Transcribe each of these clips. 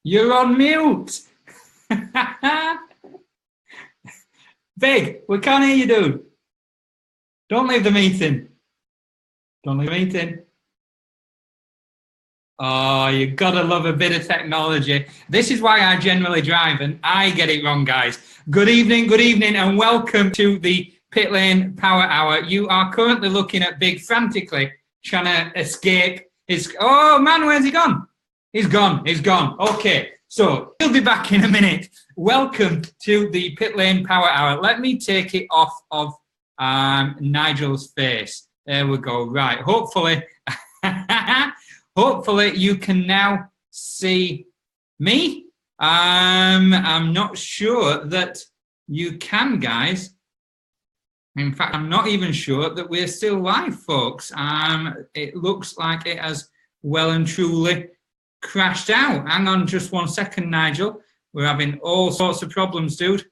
You're on mute. Big, we can't hear you, dude. Don't leave the meeting. Don't leave the meeting. Oh, you gotta love a bit of technology. This is why I generally drive and I get it wrong, guys. Good evening, and welcome to the Pit Lane Power Hour. You are currently looking at Big frantically trying to escape his... Oh, man, where's he gone? He's gone. Okay, so he'll be back in a minute. Welcome to the Pit Lane Power Hour. Let me take it off of Nigel's face. There we go. Right, hopefully... Hopefully you can now see me. I'm not sure that you can, guys. In fact, I'm not even sure that we're still live, folks. It looks like it has well and truly crashed out. Hang on just 1 second, Nigel. We're having all sorts of problems, dude.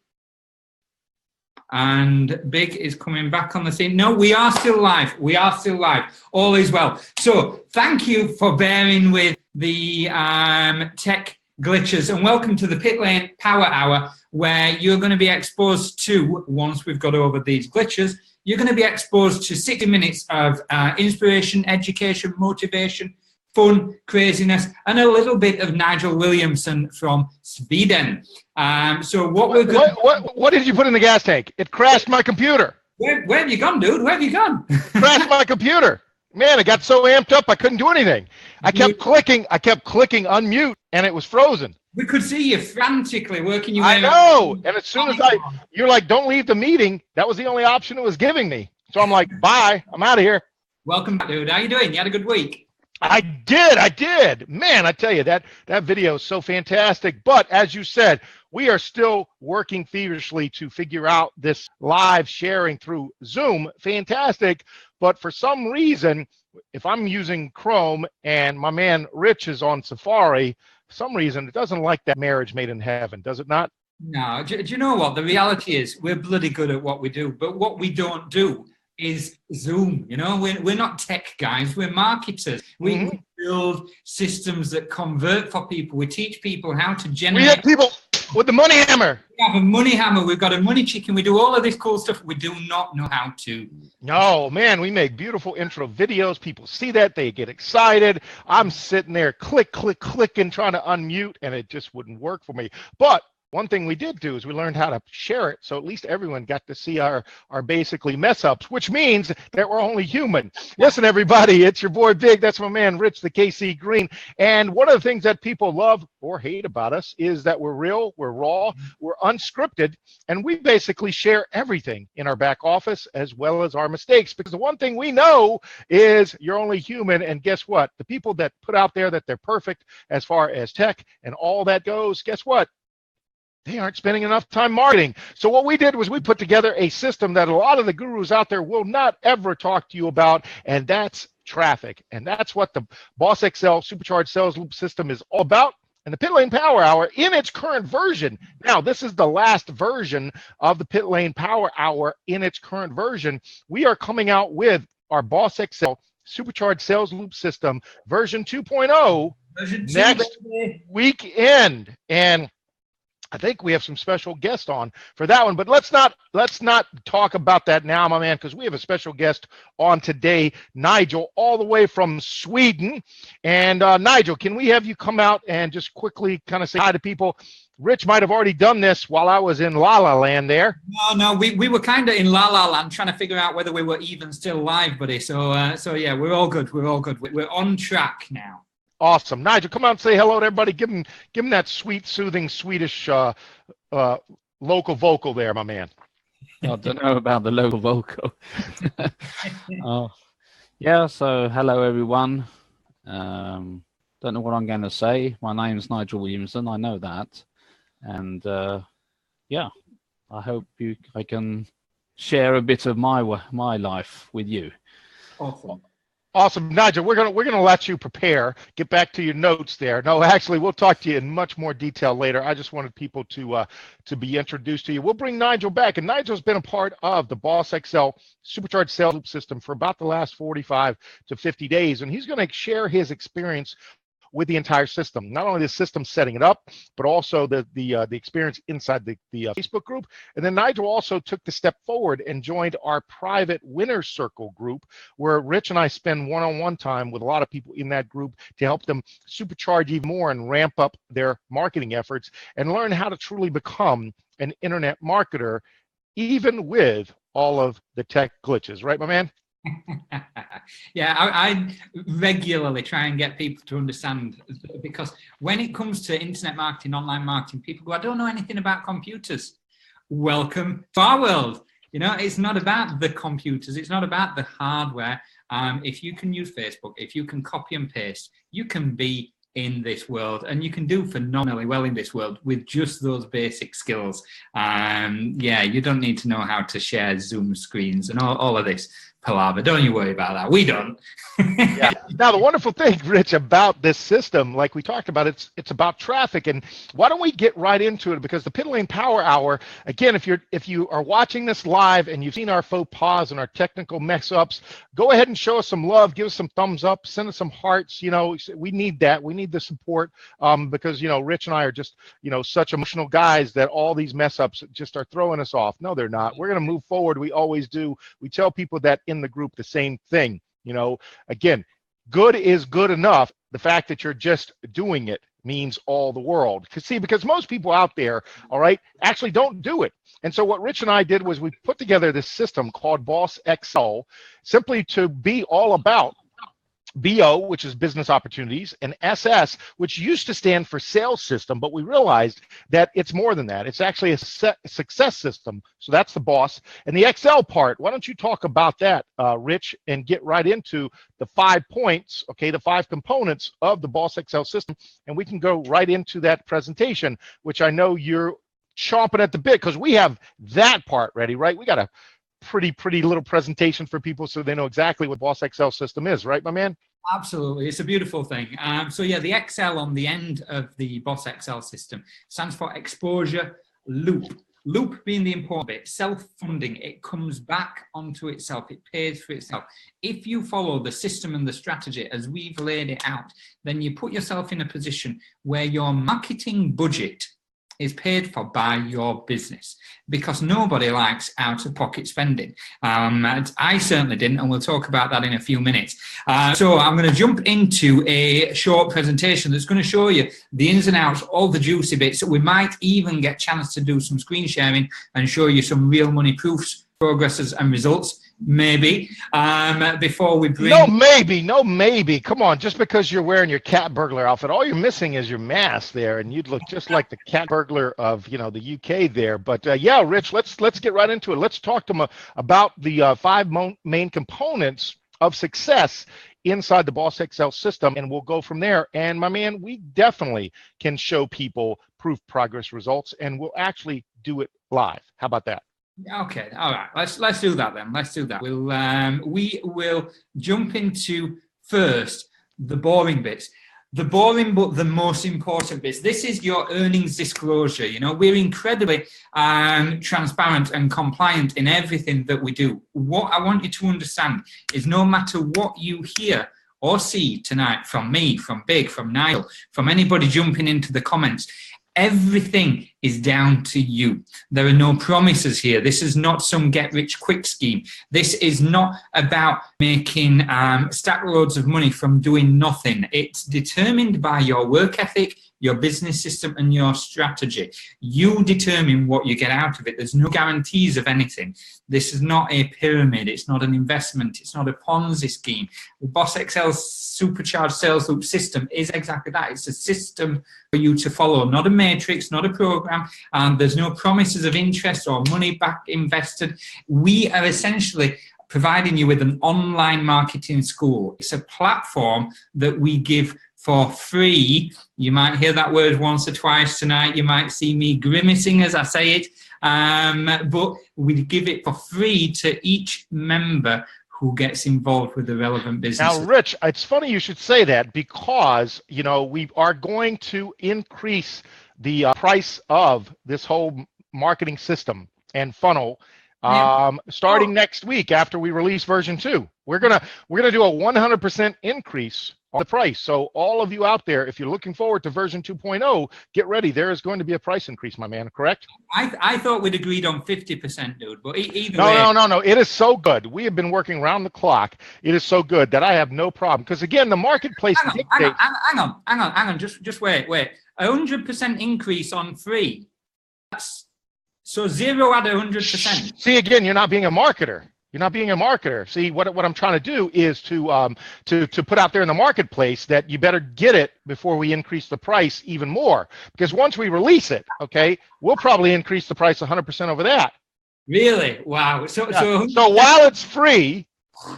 And Big is coming back on the scene. No, we are still live. All is well. So thank you for bearing with the tech glitches, and welcome to the Pit Lane Power Hour, where you're going to be exposed to, once we've got over these glitches, you're going to be exposed to 60 minutes of inspiration, education, motivation, fun, craziness, and a little bit of Nigel Williamson from Sweden. So what did you put in the gas tank? It crashed my computer. Where have you gone, dude? Where have you gone? Crashed my computer. Man, it got so amped up I couldn't do anything. I kept clicking unmute, and it was frozen. We could see you frantically working your way. I know. And as soon as you're like, don't leave the meeting, that was the only option it was giving me. So I'm like, bye, I'm out of here. Welcome back, dude. How you doing? You had a good week? I did. Man, I tell you, that video is so fantastic. But as you said, we are still working feverishly to figure out this live sharing through Zoom. Fantastic. But for some reason, if I'm using Chrome and my man Rich is on Safari, for some reason, it doesn't like that marriage made in heaven, does it not? No. Do you know what? The reality is we're bloody good at what we do, but what we don't do is Zoom. You know, we're not tech guys, we're marketers. We build systems that convert for people. We teach people how to generate. We have people with the money hammer. We have a money hammer. We've got a money chicken. We do all of this cool stuff. We do not know how to. No, man, we make beautiful intro videos. People see that, they get excited. I'm sitting there clicking, trying to unmute, and it just wouldn't work for me. But one thing we did do is we learned how to share it, so at least everyone got to see our basically mess ups, which means that we're only human. Listen, everybody, it's your boy Big. That's my man Rich, the KC Green. And one of the things that people love or hate about us is that we're real, we're raw, we're unscripted, and we basically share everything in our back office as well as our mistakes. Because the one thing we know is you're only human, and guess what? The people that put out there that they're perfect as far as tech and all that goes, guess what? They aren't spending enough time marketing. So what we did was we put together a system that a lot of the gurus out there will not ever talk to you about, and that's traffic. And that's what the Boss XL Supercharged Sales Loop system is all about. And the Pit Lane Power Hour in its current version. Now, this is the last version of the Pit Lane Power Hour in its current version. We are coming out with our Boss XL Supercharged Sales Loop system version 2.0 next weekend. And I think we have some special guests on for that one, but let's not talk about that now, my man, because we have a special guest on today, Nigel, all the way from Sweden. And Nigel, can we have you come out and just quickly kind of say hi to people? Rich might have already done this while I was in La La Land there. No, we were kind of in La La Land trying to figure out whether we were even still live, buddy. So yeah, we're all good. We're on track now. Awesome. Nigel, come out and say hello to everybody. Give him that sweet, soothing Swedish local vocal there, my man. I don't know about the local vocal. Yeah, so hello, everyone. Don't know what I'm going to say. My name's Nigel Williamson. I know that. And yeah, I hope I can share a bit of my life with you. Awesome, Nigel. We're gonna let you prepare. Get back to your notes there. No, actually, we'll talk to you in much more detail later. I just wanted people to be introduced to you. We'll bring Nigel back, and Nigel's been a part of the Boss XL Supercharged Sales Loop system for about the last 45 to 50 days, and he's going to share his experience with the entire system. Not only the system setting it up, but also the experience inside the Facebook group. And then Nigel also took the step forward and joined our private Winner's Circle group, where Rich and I spend one-on-one time with a lot of people in that group to help them supercharge even more and ramp up their marketing efforts and learn how to truly become an internet marketer, even with all of the tech glitches. Right, my man? Yeah, I regularly try and get people to understand, because when it comes to internet marketing, online marketing, people go, I don't know anything about computers. Welcome to our world. You know, it's not about the computers. It's not about the hardware. If you can use Facebook, if you can copy and paste, you can be in this world, and you can do phenomenally well in this world with just those basic skills. Yeah, you don't need to know how to share Zoom screens and all of this. palaver. Don't you worry about that. We don't. Yeah. Now, the wonderful thing, Rich, about this system, like we talked about, it's about traffic. And why don't we get right into it? Because the Pit Lane Power Hour, again, if you are watching this live and you've seen our faux pas and our technical mess ups, go ahead and show us some love, give us some thumbs up, send us some hearts. We need that. We need the support because, Rich and I are just, such emotional guys that all these mess ups just are throwing us off. No, they're not. We're going to move forward. We always do. We tell people that in the group the same thing. Again, good is good enough. The fact that you're just doing it means all the world. Because most people out there, all right, actually don't do it. And so what Rich and I did was we put together this system called Boss Excel, simply to be all about BO, which is business opportunities, and SS, which used to stand for sales system, but we realized that it's more than that. It's actually a success system. So that's the boss. And the Excel part, why don't you talk about that, Rich, and get right into the 5 points, okay, the 5 components of the Boss Excel system, and we can go right into that presentation, which I know you're chomping at the bit because we have that part ready, right? We got a pretty little presentation for people so they know exactly what Boss Excel system is, right, my man? Absolutely. It's a beautiful thing. So yeah, the Excel on the end of the Boss Excel system stands for exposure loop. Loop being the important bit, self-funding, it comes back onto itself, it pays for itself. If you follow the system and the strategy as we've laid it out, then you put yourself in a position where your marketing budget is paid for by your business, because nobody likes out-of-pocket spending. I certainly didn't, and we'll talk about that in a few minutes. So I'm going to jump into a short presentation that's going to show you the ins and outs, all the juicy bits. We might even get a chance to do some screen sharing and show you some real money proofs, progresses, and results. Maybe before we bring no maybe come on, just because you're wearing your cat burglar outfit, all you're missing is your mask there, and you'd look just like the cat burglar of the UK there. But yeah, Rich, let's get right into it. Let's talk to them about the 5 main components of success inside the Boss Excel system, and we'll go from there. And my man, we definitely can show people proof progress results, and we'll actually do it live. How about that? Okay, all right. Let's do that then. Let's do that. We will jump into first the boring bits. The boring but the most important bits. This is your earnings disclosure. We're incredibly transparent and compliant in everything that we do. What I want you to understand is no matter what you hear or see tonight from me, from Big, from Nigel, from anybody jumping into the comments, everything is down to you. There are no promises here. This is not some get-rich-quick scheme. This is not about making stack loads of money from doing nothing. It's determined by your work ethic, your business system, and your strategy. You determine what you get out of it. There's no guarantees of anything. This is not a pyramid. It's not an investment. It's not a Ponzi scheme. The Boss Excel's supercharged sales loop system is exactly that. It's a system for you to follow, not a matrix, not a program. And there's no promises of interest or money back invested. We are essentially providing you with an online marketing school. It's a platform that we give for free. You might hear that word once or twice tonight. You might see me grimacing as I say it, but we give it for free to each member who gets involved with the relevant business. Now, Rich, it's funny you should say that, because we are going to increase the price of this whole marketing system and funnel starting next week after we release version 2. We're gonna do a 100% increase on the price. So all of you out there, if you're looking forward to version 2.0, get ready. There is going to be a price increase, my man, correct? I thought we'd agreed on 50%, dude, but either way. No. It is so good. We have been working around the clock. It is so good that I have no problem. Because again, the marketplace dictates. Hang on. Just wait. 100% increase on free. So 0 at 100%. See, again, you're not being a marketer. You're not being a marketer. See, what I'm trying to do is to put out there in the marketplace that you better get it before we increase the price even more. Because once we release it, okay, we'll probably increase the price 100% over that. Really? Wow. So while it's free,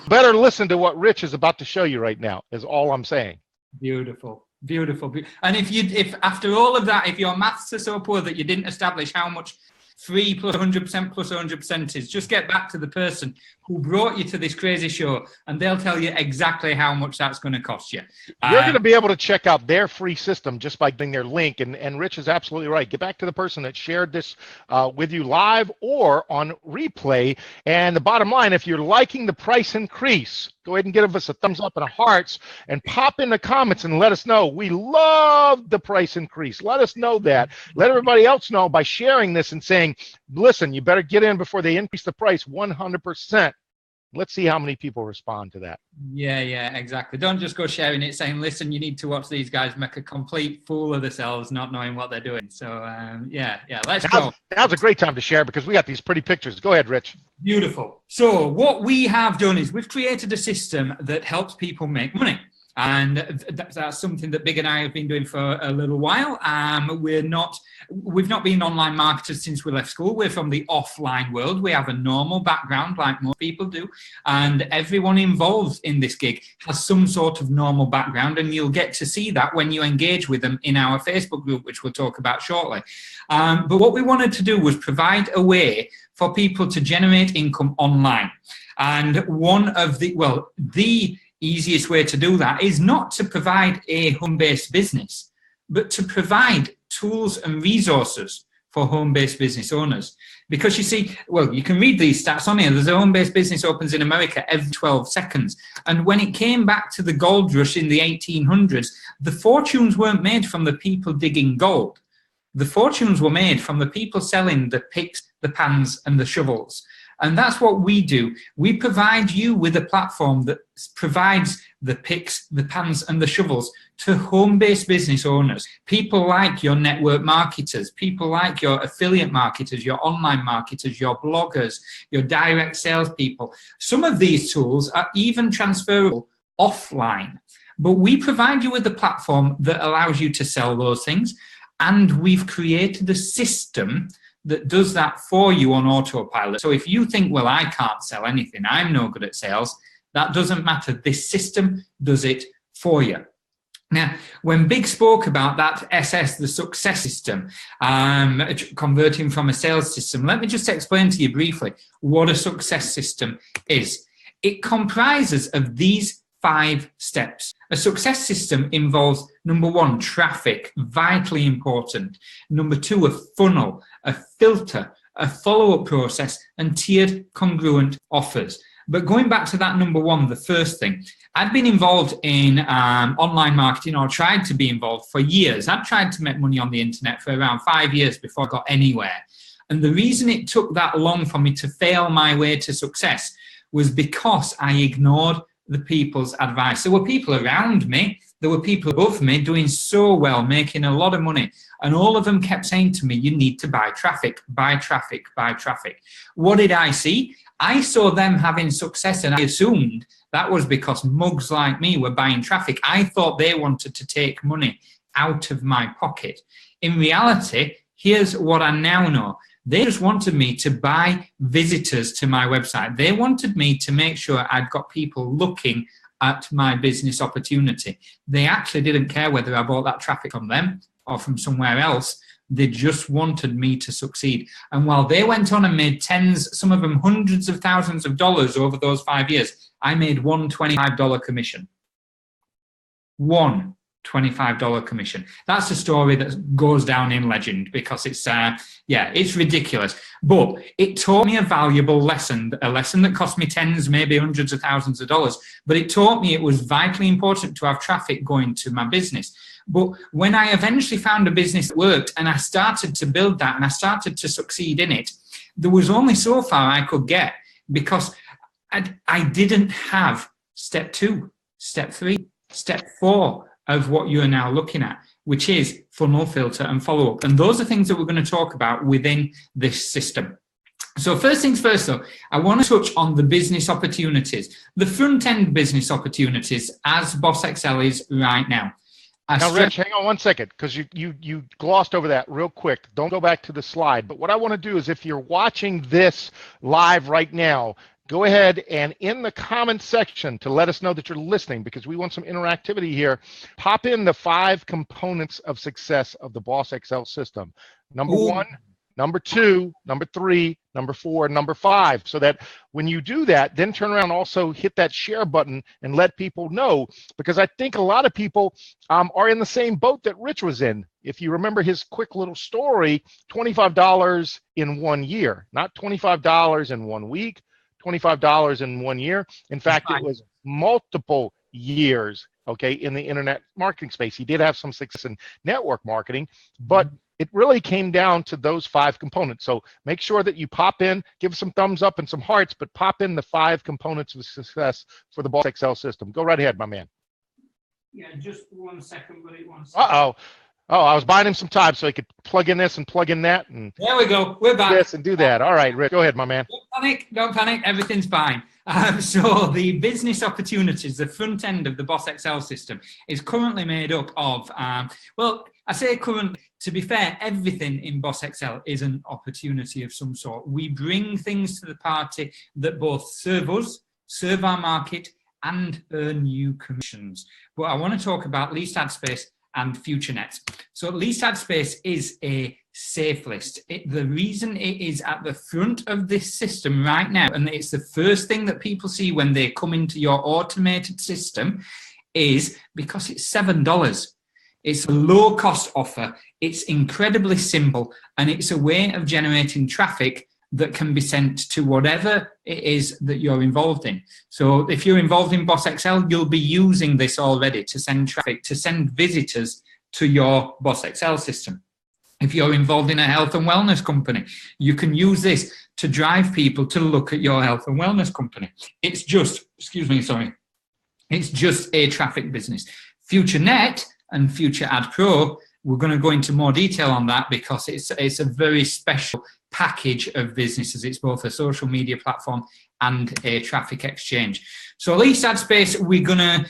better listen to what Rich is about to show you right now, is all I'm saying. Beautiful. And if after all of that, if your maths are so poor that you didn't establish how much free plus 100% plus 100% is. Just get back to the person who brought you to this crazy show, and they'll tell you exactly how much that's going to cost you. You're going to be able to check out their free system just by getting their link. And Rich is absolutely right. Get back to the person that shared this with you live or on replay. And the bottom line, if you're liking the price increase, go ahead and give us a thumbs up and a hearts and pop in the comments and let us know. We love the price increase. Let us know that. Let everybody else know by sharing this and saying, listen, you better get in before they increase the price 100%. Let's see how many people respond to that. Yeah, exactly. Don't just go sharing it saying, listen, you need to watch these guys make a complete fool of themselves, not knowing what they're doing. So, let's go. Now's a great time to share because we got these pretty pictures. Go ahead, Rich. Beautiful. So what we have done is we've created a system that helps people make money. And that's something that Big and I have been doing for a little while. We've not been online marketers since we left school. We're from the offline world. We have a normal background like most people do. And everyone involved in this gig has some sort of normal background. And you'll get to see that when you engage with them in our Facebook group, which we'll talk about shortly. But what we wanted to do was provide a way for people to generate income online. And one of the easiest way to do that is not to provide a home-based business, but to provide tools and resources for home-based business owners. Because you see, you can read these stats on here. There's a home-based business opens in America every 12 seconds. And when it came back to the gold rush in the 1800s, the fortunes weren't made from the people digging gold. The fortunes were made from the people selling the picks, the pans, and the shovels. And that's what we do. We provide you with a platform that provides the picks, the pans, and the shovels to home-based business owners. People like your network marketers, people like your affiliate marketers, your online marketers, your bloggers, your direct salespeople. Some of these tools are even transferable offline. But we provide you with a platform that allows you to sell those things. And we've created a system that does that for you on autopilot. So if you think, I can't sell anything, I'm no good at sales, that doesn't matter. This system does it for you. Now, when Big spoke about that SS, the success system, converting from a sales system, let me just explain to you briefly what a success system is. It comprises of these 5 steps. A success system involves, number 1, traffic, vitally important. Number 2, a funnel, a filter, a follow-up process, and tiered congruent offers. But going back to that number 1, the first thing, I've been involved in online marketing, or tried to be involved for years. I've tried to make money on the internet for around 5 years before I got anywhere. And the reason it took that long for me to fail my way to success was because I ignored the people's advice. There were people around me, there were people above me doing so well, making a lot of money. And all of them kept saying to me, you need to buy traffic, buy traffic, buy traffic. What did I see? I saw them having success, and I assumed that was because mugs like me were buying traffic. I thought they wanted to take money out of my pocket. In reality, here's what I now know. They just wanted me to buy visitors to my website. They wanted me to make sure I'd got people looking at my business opportunity. They actually didn't care whether I bought that traffic from them or from somewhere else. They just wanted me to succeed. And while they went on and made tens, some of them hundreds of thousands of dollars over those 5 years, I made one $25 commission. One $25 commission. That's a story that goes down in legend because it's ridiculous. But it taught me a valuable lesson, a lesson that cost me tens, maybe hundreds of thousands of dollars. But it taught me it was vitally important to have traffic going to my business. But when I eventually found a business that worked and I started to build that and I started to succeed in it, there was only so far I could get because I didn't have step 2, step 3, step 4 of what you are now looking at, which is funnel, filter, and follow-up. And those are things that we're going to talk about within this system. So first things first, though, I want to touch on the business opportunities, the front-end business opportunities as Boss XL is right now. Now, Rich, hang on one second, because you glossed over that real quick. Don't go back to the slide. But what I want to do is if you're watching this live right now, go ahead and in the comment section to let us know that you're listening, because we want some interactivity here. Pop in the 5 components of success of the Boss XL system. Number 1, number 2, number 3, number 4, number 5, so that when you do that, then turn around and also hit that share button and let people know, because I think a lot of people are in the same boat that Rich was in. If you remember his quick little story, $25 in 1 year, not $25 in 1 week, $25 in 1 year. In fact, it was multiple years, okay, in the internet marketing space. He did have some success in network marketing, but it really came down to those 5 components. So make sure that you pop in, give some thumbs up and some hearts, but pop in the 5 components of success for the Boss XL system. Go right ahead, my man. Yeah, just 1 second, buddy. 1 second. Uh-oh. Oh, I was buying him some time so he could plug in this and plug in that. And there we go. We're back. This and do that. All right, Rick, go ahead, my man. Don't panic. Everything's fine. So the business opportunities, the front end of the Boss XL system is currently made up of, well, I say currently, to be fair, everything in Boss XL is an opportunity of some sort. We bring things to the party that both serve us, serve our market, and earn you commissions. But I want to talk about Least Ad Space and FutureNet. So Least Ad Space is a safe list. The reason it is at the front of this system right now, and it's the first thing that people see when they come into your automated system, is because it's $7. It's a low cost offer. It's incredibly simple, and it's a way of generating traffic that can be sent to whatever it is that you're involved in. So if you're involved in Boss XL, you'll be using this already to send traffic, to send visitors to your Boss XL system. If you're involved in a health and wellness company, you can use this to drive people to look at your health and wellness company. It's just, it's just a traffic business. FutureNet and Future Ad Pro, we're going to go into more detail on that because it's a very special package of businesses. It's both a social media platform and a traffic exchange. So Least Ad Space, we're going to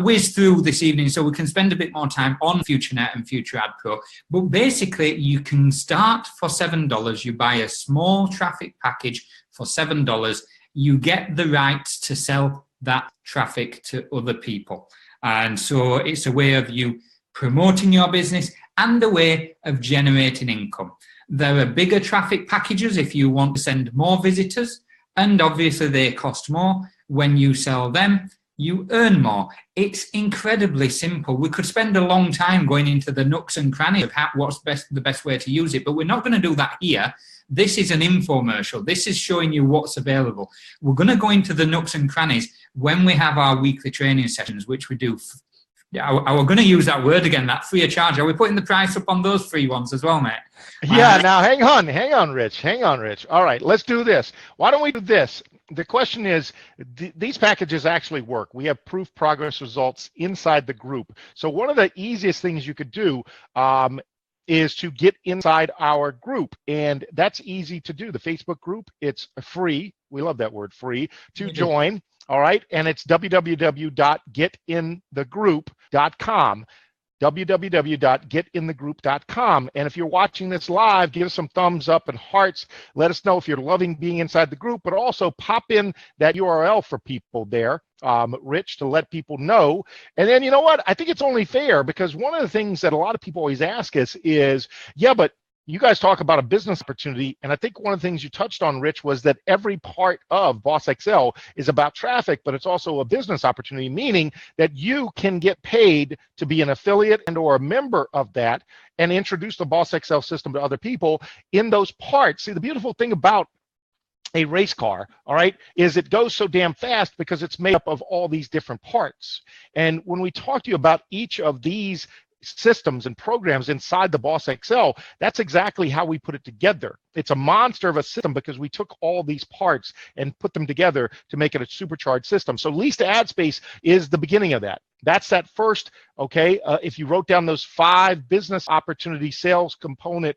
whiz through this evening so we can spend a bit more time on FutureNet and Future Ad Pro. But basically, you can start for $7. You buy a small traffic package for $7. You get the right to sell that traffic to other people. And so it's a way of you promoting your business and a way of generating income. There are bigger traffic packages if you want to send more visitors, and obviously they cost more. When you sell them, you earn more. It's incredibly simple. We could spend a long time going into the nooks and crannies of what's the best way to use it, but we're not going to do that here. This is an infomercial. This is showing you what's available. We're going to go into the nooks and crannies when we have our weekly training sessions, which we do. I was going to use that word again, that free of charge. Are we putting the price up on those free ones as well, mate? Yeah, now hang on, Rich. All right, let's do this. Why don't we do this? The question is, these packages actually work. We have proof progress results inside the group. So one of the easiest things you could do is to get inside our group, and that's easy to do. The Facebook group, it's free. We love that word, free, to join. All right, and it's www.getinthegroup.com, www.getinthegroup.com. And if you're watching this live, give us some thumbs up and hearts. Let us know if you're loving being inside the group, but also pop in that URL for people there, Rich, to let people know. And then, you know what? I think it's only fair, because one of the things that a lot of people always ask us is, yeah, but you guys talk about a business opportunity, and I think one of the things you touched on, Rich, was that every part of Boss XL is about traffic, but it's also a business opportunity, meaning that you can get paid to be an affiliate and or a member of that and introduce the Boss XL system to other people in those parts. See, the beautiful thing about a race car, all right, is it goes so damn fast because it's made up of all these different parts. And when we talk to you about each of these systems and programs inside the Boss XL, that's exactly how we put it together. It's a monster of a system because we took all these parts and put them together to make it a supercharged system. So Least Ad Space is the beginning of that. That's that first, okay, if you wrote down those 5 business opportunity sales component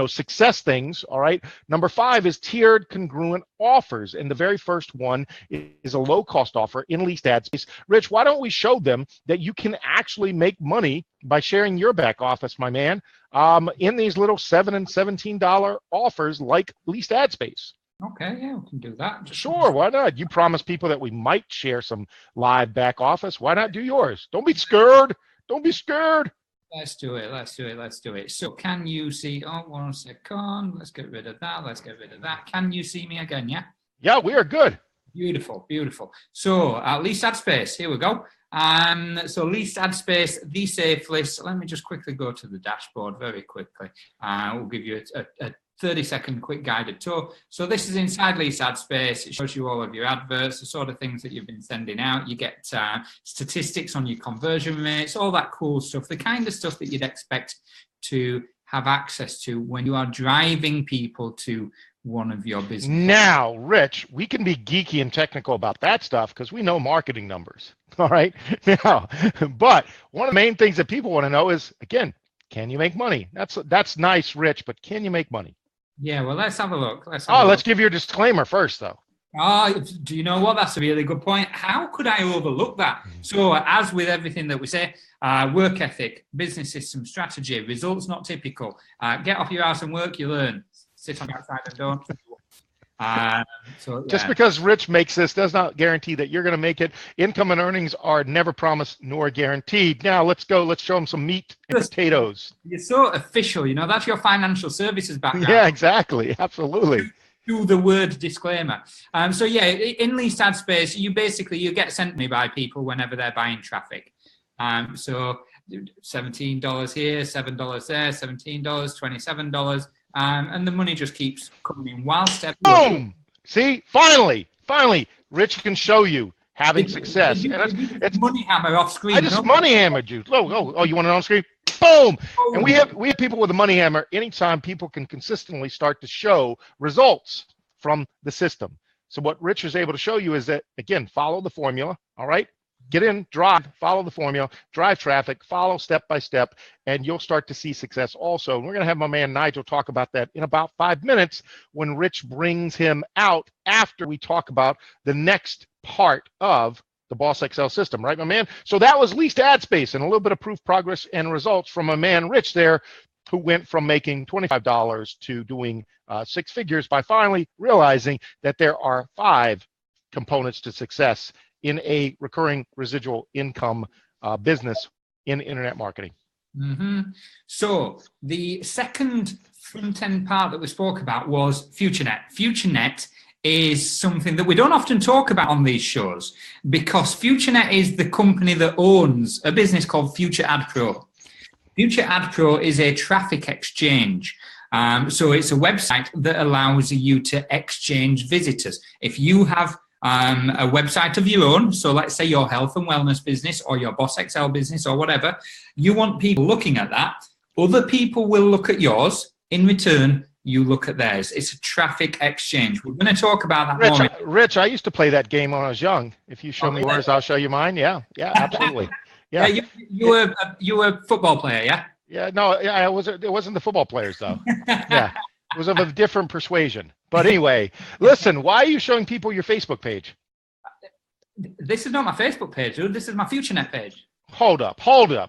success things, all right. Number 5 is tiered congruent offers. And the very first one is a low cost offer in Least Ad Space. Rich, why don't we show them that you can actually make money by sharing your back office, my man, in these little $7 and $17 offers like Least Ad Space? Okay, yeah, we can do that. Sure, why not? You promised people that we might share some live back office. Why not do yours? Don't be scared. Don't be scared. Let's do it. Let's do it. Let's do it. So can you see? Oh, 1 second. Let's get rid of that. Let's get rid of that. Can you see me again? Yeah. Yeah, we are good. Beautiful, beautiful. So least ad space. Here we go. So least ad space, the safe list. Let me just quickly go to the dashboard very quickly. We'll give you a 30-second quick guided tour. So this is inside least ad space. It shows you all of your adverts, the sort of things that you've been sending out. You get statistics on your conversion rates, all that cool stuff, the kind of stuff that you'd expect to have access to when you are driving people to one of your business. Now, Rich, we can be geeky and technical about that stuff because we know marketing numbers. All right. Now, but one of the main things that people want to know is, again, can you make money? That's nice, Rich, but can you make money? Yeah, well, let's have a look. Let's give you a disclaimer first, though. Do you know what? That's a really good point. How could I overlook that? So, as with everything that we say, work ethic, business system, strategy, results not typical. Get off your ass and work, you learn. Sit on that side and don't. Just because Rich makes this does not guarantee that you're going to make it. Income and earnings are never promised nor guaranteed. Now let's go. Let's show them some meat and potatoes. You're so official, that's your financial services background. Yeah, exactly. Absolutely. Do the word disclaimer. So yeah, in least ad space, you get sent me by people whenever they're buying traffic. So $17 here, $7 there, $17, $27. And the money just keeps coming in whilst boom! See, finally, Rich can show you having success. It's money hammer off screen. I just money hammered you. Oh, you want it on screen? Boom! And we have people with a money hammer. Anytime people can consistently start to show results from the system. So what Rich is able to show you is that, again, follow the formula. All right. Get in, drive, follow the formula, drive traffic, follow step by step, and you'll start to see success also. And we're going to have my man Nigel talk about that in about 5 minutes when Rich brings him out after we talk about the next part of the Boss XL system, right, my man? So that was least ad space and a little bit of proof, progress, and results from my man Rich there, who went from making $25 to doing 6 figures by finally realizing that there are 5 components to success in a recurring residual income business in internet marketing. Mm-hmm. So the second front-end part that we spoke about was FutureNet. FutureNet is something that we don't often talk about on these shows because FutureNet is the company that owns a business called Future Ad Pro. Future Ad Pro is a traffic exchange. So it's a website that allows you to exchange visitors. If you have a website of your own, so let's say your health and wellness business or your Boss XL business or whatever, you want people looking at that. Other people will look at yours. In return, you look at theirs. It's a traffic exchange. We're going to talk about that more. Rich, I used to play that game when I was young. If you show me yours, I'll show you mine. Yeah, absolutely. Yeah, you were a football player, yeah? Yeah, no, it wasn't the football players, though. Yeah, it was of a different persuasion. But anyway, listen, why are you showing people your Facebook page? This is not my Facebook page, dude. This is my FutureNet page. Hold up.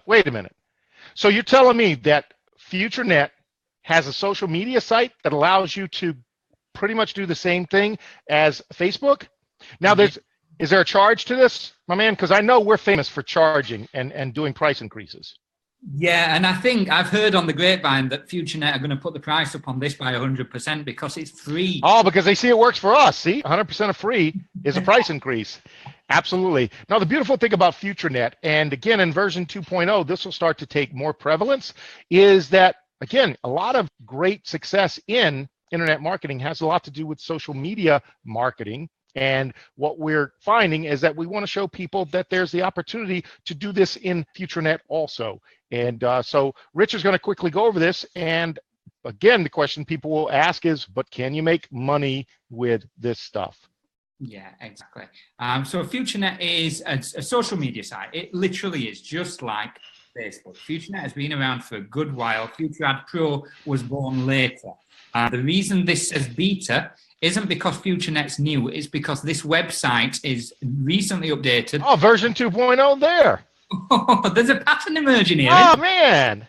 Wait a minute. So you're telling me that FutureNet has a social media site that allows you to pretty much do the same thing as Facebook? Now, is there a charge to this, my man? Because I know we're famous for charging and doing price increases. Yeah, and I think I've heard on the grapevine that FutureNet are going to put the price up on this by 100% because it's free. Oh, because they see it works for us. See, 100% of free is a price increase. Absolutely. Now, the beautiful thing about FutureNet, and again, in version 2.0, this will start to take more prevalence, is that, again, a lot of great success in internet marketing has a lot to do with social media marketing. And what we're finding is that we want to show people that there's the opportunity to do this in FutureNet also. And so Rich is going to quickly go over this. And again, the question people will ask is, but can you make money with this stuff? Yeah, exactly. So FutureNet is a social media site. It literally is just like Facebook. FutureNet has been around for a good while. Future Ad Pro was born later. The reason this says beta isn't because FutureNet's new, it's because this website is recently updated. Oh, version 2.0 there. Oh, there's a pattern emerging here. Oh, man.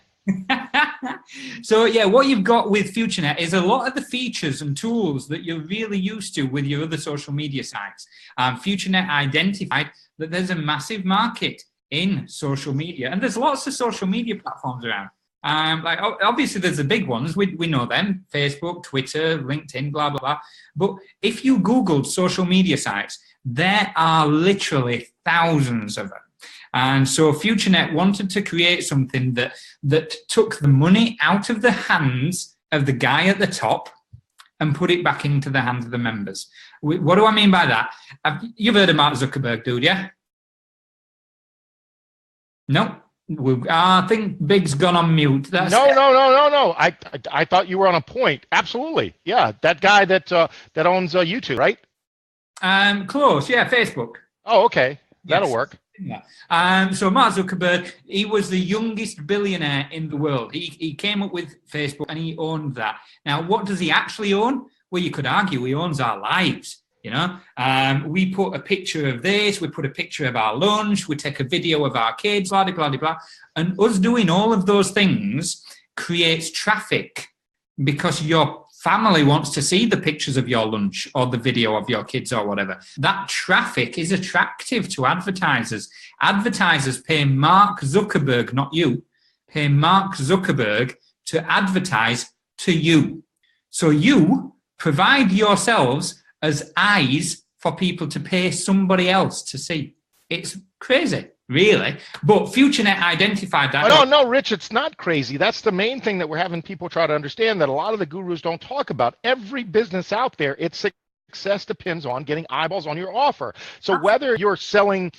So, yeah, what you've got with FutureNet is a lot of the features and tools that you're really used to with your other social media sites. FutureNet identified that there's a massive market in social media. And there's lots of social media platforms around. Like obviously there's the big ones, we know them, Facebook, Twitter, LinkedIn, blah, blah, blah. But if you Googled social media sites, there are literally thousands of them. And so FutureNet wanted to create something that took the money out of the hands of the guy at the top and put it back into the hands of the members. What do I mean by that? You've heard of Mark Zuckerberg, dude, yeah? No? I think Big's gone on mute. No. I thought you were on a point. Absolutely. Yeah, that guy that owns YouTube, right? Close, yeah, Facebook. Oh, okay. That'll Yes. work. Yeah. So Mark Zuckerberg, he was the youngest billionaire in the world. He came up with Facebook and he owned that. Now, what does he actually own? Well, you could argue he owns our lives. You know, we put a picture of this, we put a picture of our lunch, we take a video of our kids, blah, blah, blah, blah. And us doing all of those things creates traffic because your family wants to see the pictures of your lunch or the video of your kids or whatever. That traffic is attractive to advertisers. Advertisers pay Mark Zuckerberg, not you, pay Mark Zuckerberg to advertise to you. So you provide yourselves as eyes for people to pay somebody else to see. It's crazy, really. But FutureNet identified that. Oh, no, Rich, it's not crazy. That's the main thing that we're having people try to understand that a lot of the gurus don't talk about. Every business out there, its success depends on getting eyeballs on your offer. So whether you're selling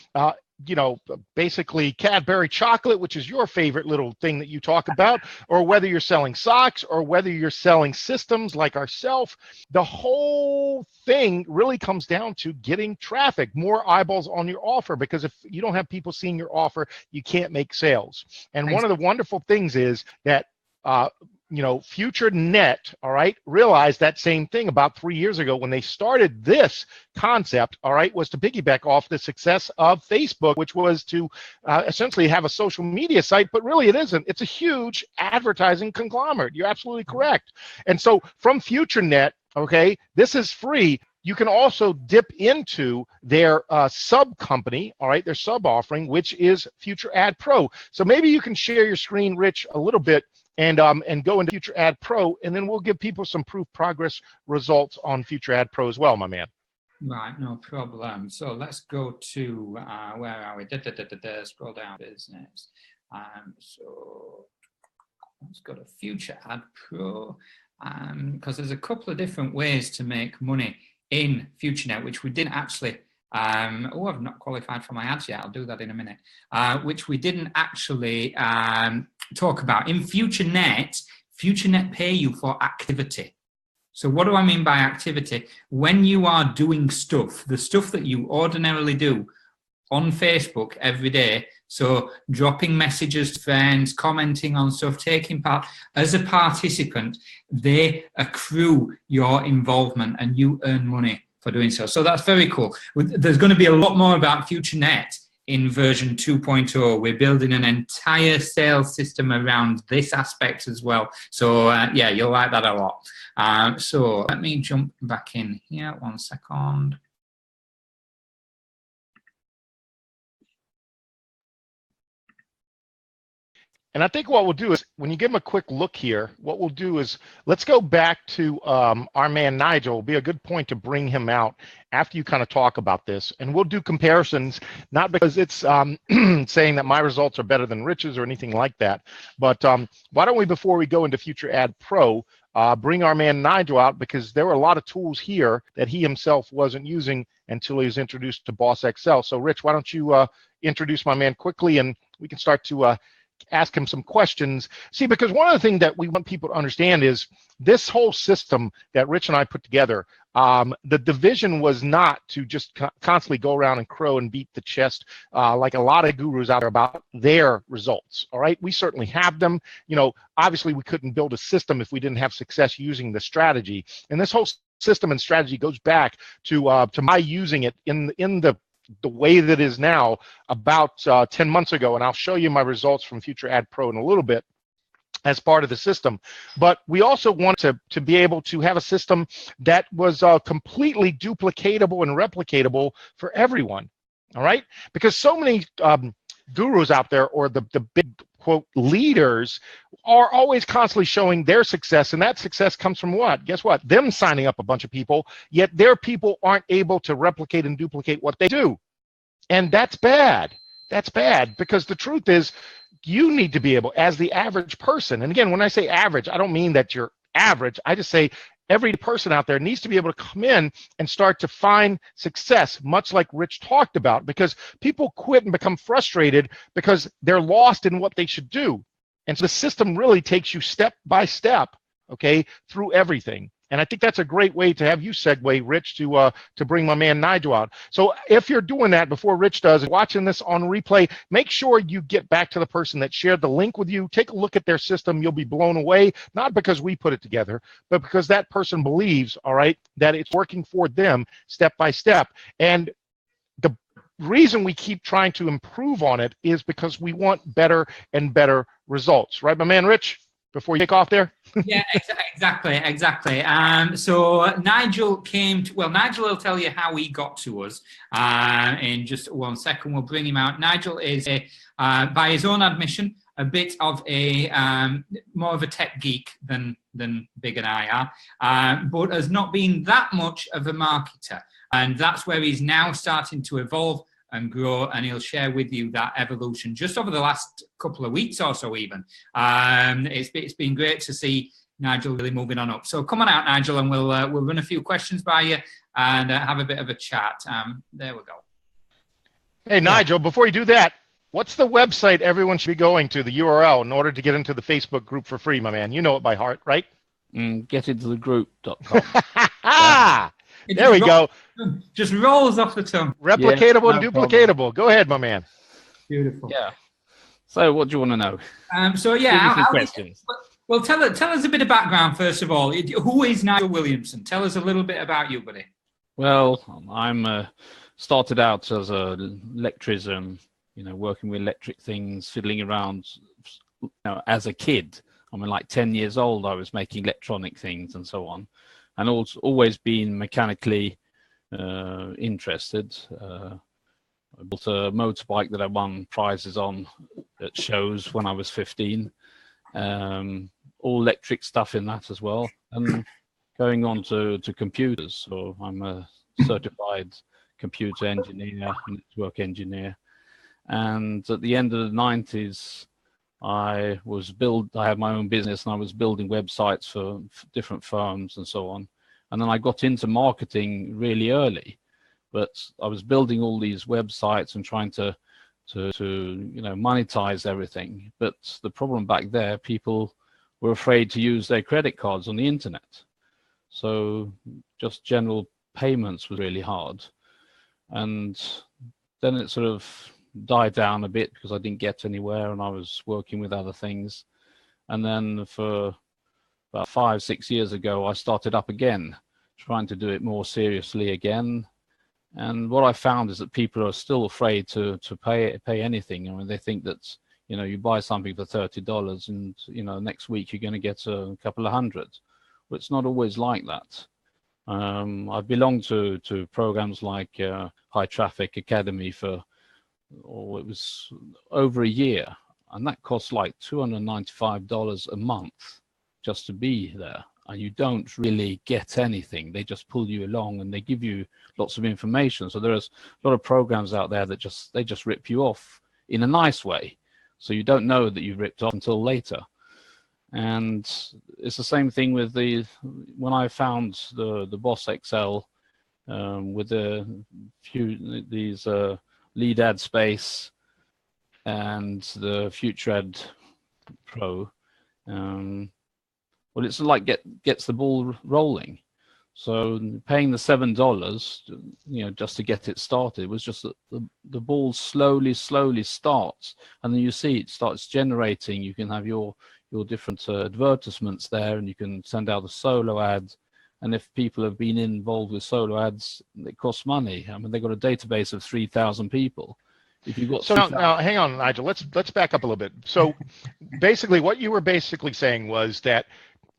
basically Cadbury chocolate, which is your favorite little thing that you talk about, or whether you're selling socks, or whether you're selling systems like ourselves, the whole thing really comes down to getting traffic, more eyeballs on your offer, because if you don't have people seeing your offer, you can't make sales. And one of the wonderful things is that FutureNet, all right, realized that same thing about 3 years ago when they started this concept, all right, was to piggyback off the success of Facebook, which was to essentially have a social media site, but really it isn't. It's a huge advertising conglomerate. You're absolutely correct. And so from FutureNet, okay, this is free. You can also dip into their sub company, all right, their sub offering, which is Future Ad Pro. So maybe you can share your screen, Rich, a little bit and go into Future Ad Pro, and then we'll give people some proof progress results on Future Ad Pro as well, my man. Right, no problem. So let's go to, where are we? Scroll down, business. So let's go to Future Ad Pro, because there's a couple of different ways to make money in FutureNet, which we didn't actually, I've not qualified for my ads yet. I'll do that in a minute, which we didn't actually talk about. In FutureNet pay you for activity. So what do I mean by activity? When you are doing stuff, the stuff that you ordinarily do on Facebook every day, so dropping messages to friends, commenting on stuff, taking part as a participant, they accrue your involvement and you earn money for doing so. So that's very cool. There's going to be a lot more about FutureNet in version 2.0. We're building an entire sales system around this aspect as well. So yeah, you'll like that a lot. So let me jump back in here 1 second. And I think what we'll do is, when you give them a quick look here, what we'll do is, let's go back to our man Nigel. It'll be a good point to bring him out after you kind of talk about this. And we'll do comparisons, not because it's saying that my results are better than Rich's or anything like that. But why don't we, before we go into Future Ad Pro, bring our man Nigel out, because there were a lot of tools here that he himself wasn't using until he was introduced to Boss Excel. So Rich, why don't you introduce my man quickly, and we can start to ask him some questions. See, because one of the things that we want people to understand is this whole system that Rich and I put together, the division was not to just constantly go around and crow and beat the chest like a lot of gurus out there about their results. All right, we certainly have them. Obviously we couldn't build a system if we didn't have success using the strategy. And this whole system and strategy goes back to my using it in the way that is now about 10 months ago, and I'll show you my results from Future Ad Pro in a little bit as part of the system. But we also want to be able to have a system that was completely duplicatable and replicatable for everyone, all right? Because so many gurus out there, or the big quote leaders, are always constantly showing their success, and that success comes from what? Guess what? Them signing up a bunch of people, yet their people aren't able to replicate and duplicate what they do. And that's bad. That's bad, because the truth is, you need to be able, as the average person, and again, when I say average, I don't mean that you're average. I just say every person out there needs to be able to come in and start to find success, much like Rich talked about, because people quit and become frustrated because they're lost in what they should do. And so the system really takes you step by step, okay, through everything. And I think that's a great way to have you segue, Rich, to bring my man Nigel out. So if you're doing that before Rich does, watching this on replay, make sure you get back to the person that shared the link with you. Take a look at their system. You'll be blown away, not because we put it together, but because that person believes, all right, that it's working for them step by step. And the reason we keep trying to improve on it is because we want better and better results. Right, my man, Rich? Before you take off there? Yeah, exactly. So Nigel came to, well, Nigel will tell you how he got to us in just 1 second. We'll bring him out. Nigel is, by his own admission, a bit of a, more of a tech geek than Big and I are, but has not been that much of a marketer. And that's where he's now starting to evolve and grow, and he'll share with you that evolution just over the last couple of weeks or so even. It's been great to see Nigel really moving on up. So come on out, Nigel, and we'll run a few questions by you and have a bit of a chat. There we go. Hey, Nigel, before you do that, what's the website everyone should be going to, the URL, in order to get into the Facebook group for free, my man? You know it by heart, right? Getintothegroup.com. There we go. Just rolls off the tongue. Replicatable and no duplicatable. problem. Go ahead, my man. Beautiful. Yeah. So what do you want to know? So yeah, Give me some questions. Well, tell us a bit of background first of all. Who is Nigel Williamson? Tell us a little bit about you, buddy. Well, I'm started out as a electrician, working with electric things, fiddling around. As a kid, I mean, like 10 years old, I was making electronic things and so on, and also always been mechanically interested. I built a motorbike that I won prizes on at shows when I was 15. All electric stuff in that as well, and going on to computers. So I'm a certified computer engineer, network engineer. And at the end of the 90s, I had my own business, and I was building websites for different firms and so on. And then I got into marketing really early, but I was building all these websites and trying to monetize everything. But the problem back there, people were afraid to use their credit cards on the internet. So just general payments was really hard. And then it sort of died down a bit because I didn't get anywhere and I was working with other things. And then for about 5-6 years ago, I started up again, trying to do it more seriously again. And what I found is that people are still afraid to pay anything. I mean, they think that, you buy something for $30 and, next week you're going to get a couple of hundred. But it's not always like that. I've belonged to programs like High Traffic Academy it was over a year. And that costs like $295 a month just to be there. And you don't really get anything. They just pull you along and they give you lots of information. So there's a lot of programs out there that they just rip you off in a nice way. So you don't know that you've ripped off until later. And it's the same thing with when I found the Boss XL with these Lead Ad Space and the Future Ad Pro. Well, it's like gets the ball rolling. So paying the $7, just to get it started was just that the ball slowly starts, and then you see it starts generating. You can have your different advertisements there, and you can send out a solo ad. And if people have been involved with solo ads, it costs money. I mean, they've got a database of 3,000 people. If you've got now, hang on, Nigel. Let's back up a little bit. So basically, what you were basically saying was that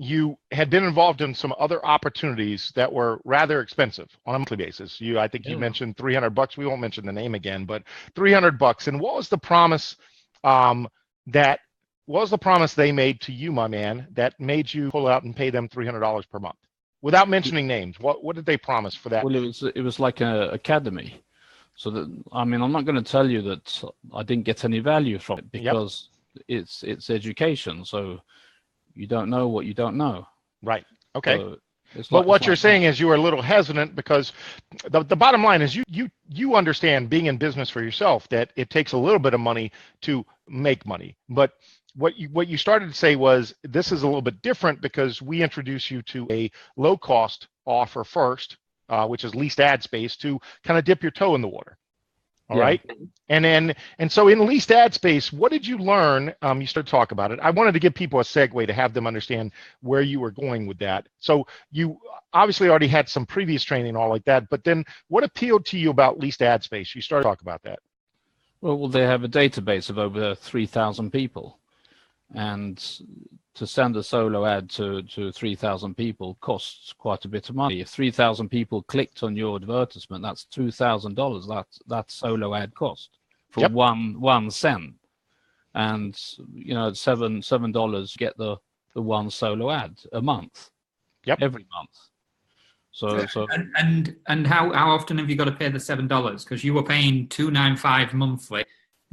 you had been involved in some other opportunities that were rather expensive on a monthly basis. I think you mentioned $300. We won't mention the name again, but $300. And what was the promise that what was the promise they made to you, my man, that made you pull out and pay them $300 per month? Without mentioning names, what did they promise for that? Well, it was like a academy. So that, I mean, I'm not going to tell you that I didn't get any value from it, because it's education. So you don't know what you don't know. Right. Okay. So but what you're saying is you were a little hesitant, because the bottom line is you understand, being in business for yourself, that it takes a little bit of money to make money. But what you started to say was, this is a little bit different because we introduce you to a low cost offer first, which is leased ad space, to kind of dip your toe in the water. All right. And so in leased ad space, what did you learn? You started to talk about it. I wanted to give people a segue to have them understand where you were going with that. So you obviously already had some previous training and all like that, but then what appealed to you about leased ad space? You started to talk about that. Well, they have a database of over 3,000 people, and to send a solo ad to 3,000 people costs quite a bit of money. If 3,000 people clicked on your advertisement, that's $2,000. That's solo ad cost for one cent. And you know, $7 get the one solo ad a month. Every month. So and how often have you got to pay the $7? Because you were paying $295 monthly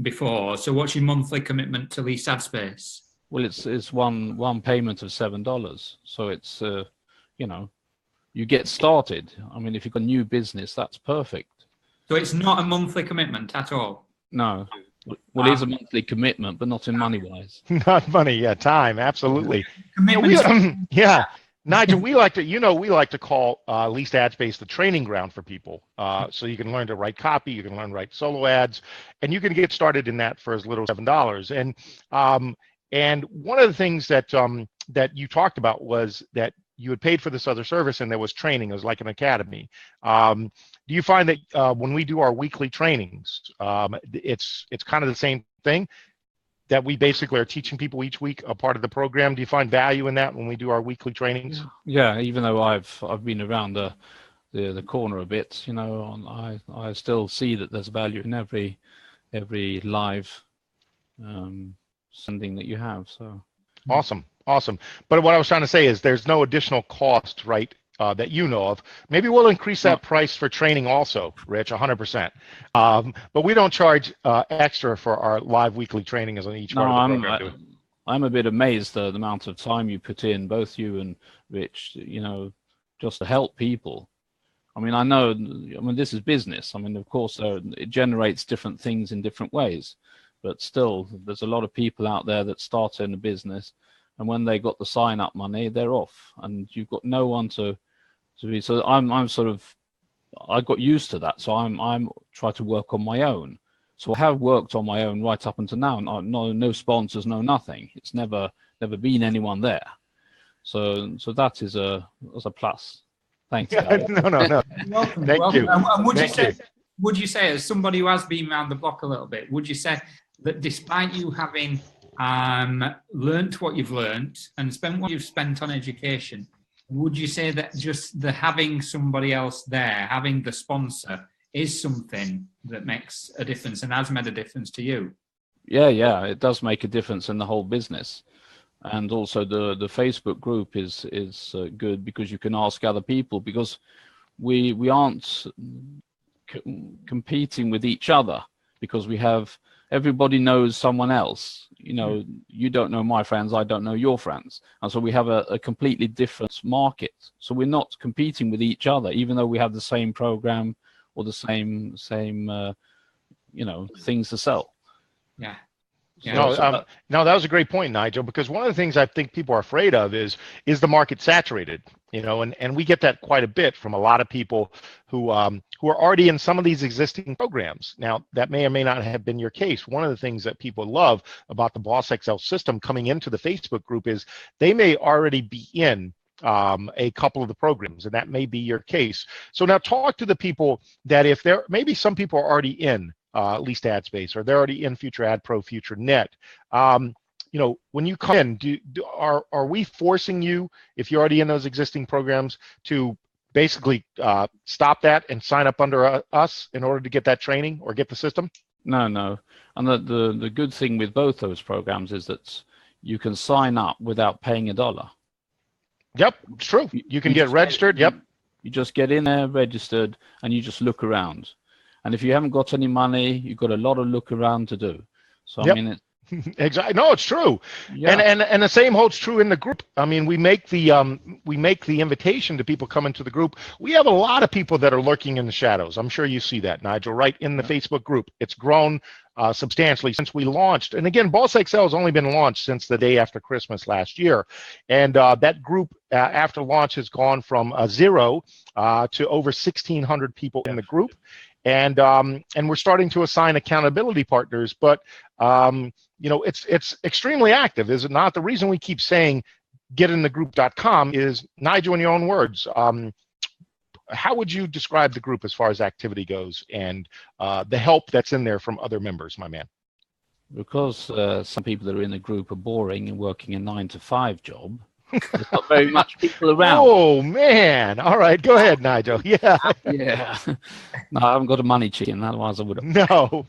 before. So what's your monthly commitment to lease ad space? Well, it's one payment of $7. So it's you know, you get started. I mean, if you've got a new business, that's perfect. So it's not a monthly commitment at all? No. Well, it is a monthly commitment, but not in money wise. Not money, time, absolutely. Commitment. Nigel, we like to call leased ad space the training ground for people. So you can learn to write copy, you can learn to write solo ads, and you can get started in that for as little as $7. And one of the things that you talked about was that you had paid for this other service, and there was training. It was like an academy. Do you find that when we do our weekly trainings, it's kind of the same thing, that we basically are teaching people each week a part of the program? Do you find value in that when we do our weekly trainings? Yeah, even though I've been around the corner a bit, you know, I still see that there's value in every live sending that you have. So awesome. But what I was trying to say is there's no additional cost, right? That you know of. Maybe we'll increase that price for training also, Rich, 100%. But we don't charge extra for our live weekly training as on each part of the program. I'm a bit amazed at the amount of time you put in, both you and Rich, you know, just to help people. I mean, this is business. I mean, of course, it generates different things in different ways, but still, there's a lot of people out there that start in a business, and when they got the sign-up money, they're off, and you've got no one to be. So I got used to that. So I'm trying to work on my own. So I have worked on my own right up until now. No sponsors, no nothing. It's never been anyone there. So that is a plus. Thanks. No. Thank you. And would you say, as somebody who has been around the block a little bit, would you say that despite you having learnt what you've learnt and spent what you've spent on education, would you say that just the having somebody else there, having the sponsor, is something that makes a difference and has made a difference to you? Yeah, it does make a difference in the whole business. And also the Facebook group is good, because you can ask other people, because we aren't competing with each other, because everybody knows someone else. You know, you don't know my friends, I don't know your friends. And so we have a completely different market. So we're not competing with each other, even though we have the same program or the same things to sell. Yeah. No, that was a great point, Nigel, because one of the things I think people are afraid of is the market saturated, you know, and we get that quite a bit from a lot of people who are already in some of these existing programs. Now, that may or may not have been your case. One of the things that people love about the Boss XL system coming into the Facebook group is they may already be in a couple of the programs, and that may be your case. So now talk to the people that maybe some people are already in leased ad space, or they're already in Future Ad Pro, Future Net. when you come in, are we forcing you, if you're already in those existing programs, to basically stop that and sign up under us in order to get that training or get the system? No. And the good thing with both those programs is that you can sign up without paying $1. Yep, it's true. You can get registered. Yep. You just get in there, registered, and you just look around. And if you haven't got any money, you've got a lot of look around to do. So Yep. I mean, exactly. No, it's true. yeah. And the same holds true in the group. I mean, we make the invitation to people coming to the group. We have a lot of people that are lurking in the shadows. I'm sure you see that, Nigel, right in the Facebook group. It's grown substantially since we launched. And again, Boss XL has only been launched since the day after Christmas last year. And that group after launch has gone from 0 to over 1,600 people in the group. And we're starting to assign accountability partners, but it's extremely active, is it not? The reason we keep saying getinthegroup.com is, Nigel, in your own words, how would you describe the group as far as activity goes and the help that's in there from other members, my man? Because some people that are in the group are boring and working a 9-to-5 job, there's not very much people around. Oh man! All right, go ahead, Nigel. Yeah. Yeah. No, I haven't got a money chicken, otherwise I would have. No.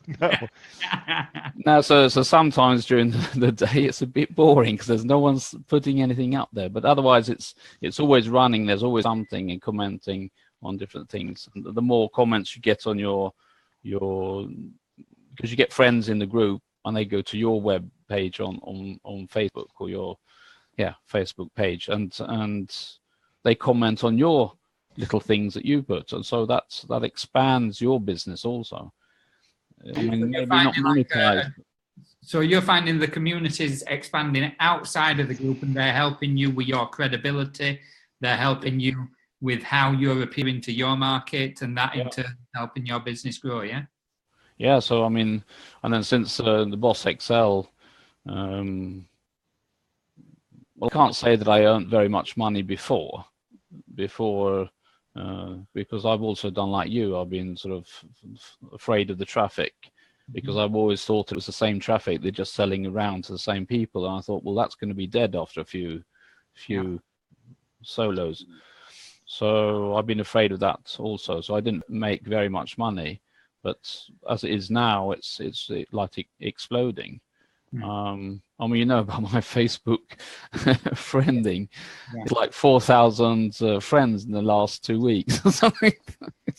No, so sometimes during the day it's a bit boring because there's no one's putting anything up there. But otherwise it's always running. There's always something and commenting on different things. And the more comments you get on your because you get friends in the group and they go to your web page on Facebook or your Facebook page and they comment on your little things that you put, and so that expands your business also. I mean, maybe not monetized. So you're finding the community's expanding outside of the group, and they're helping you with your credibility. They're helping you with how you're appearing to your market, and that in turn helping your business grow. Yeah. Yeah. So I mean, and then since the Boss XL. Well, I can't say that I earned very much money before, because I've also done like you. I've been sort of afraid of the traffic because I've always thought it was the same traffic. They're just selling around to the same people. And I thought, well, that's going to be dead after a few solos. So I've been afraid of that also. So I didn't make very much money, but as it is now, it's like exploding. I mean, you know about my Facebook friending. Yeah. It's like 4,000 friends in the last 2 weeks or something.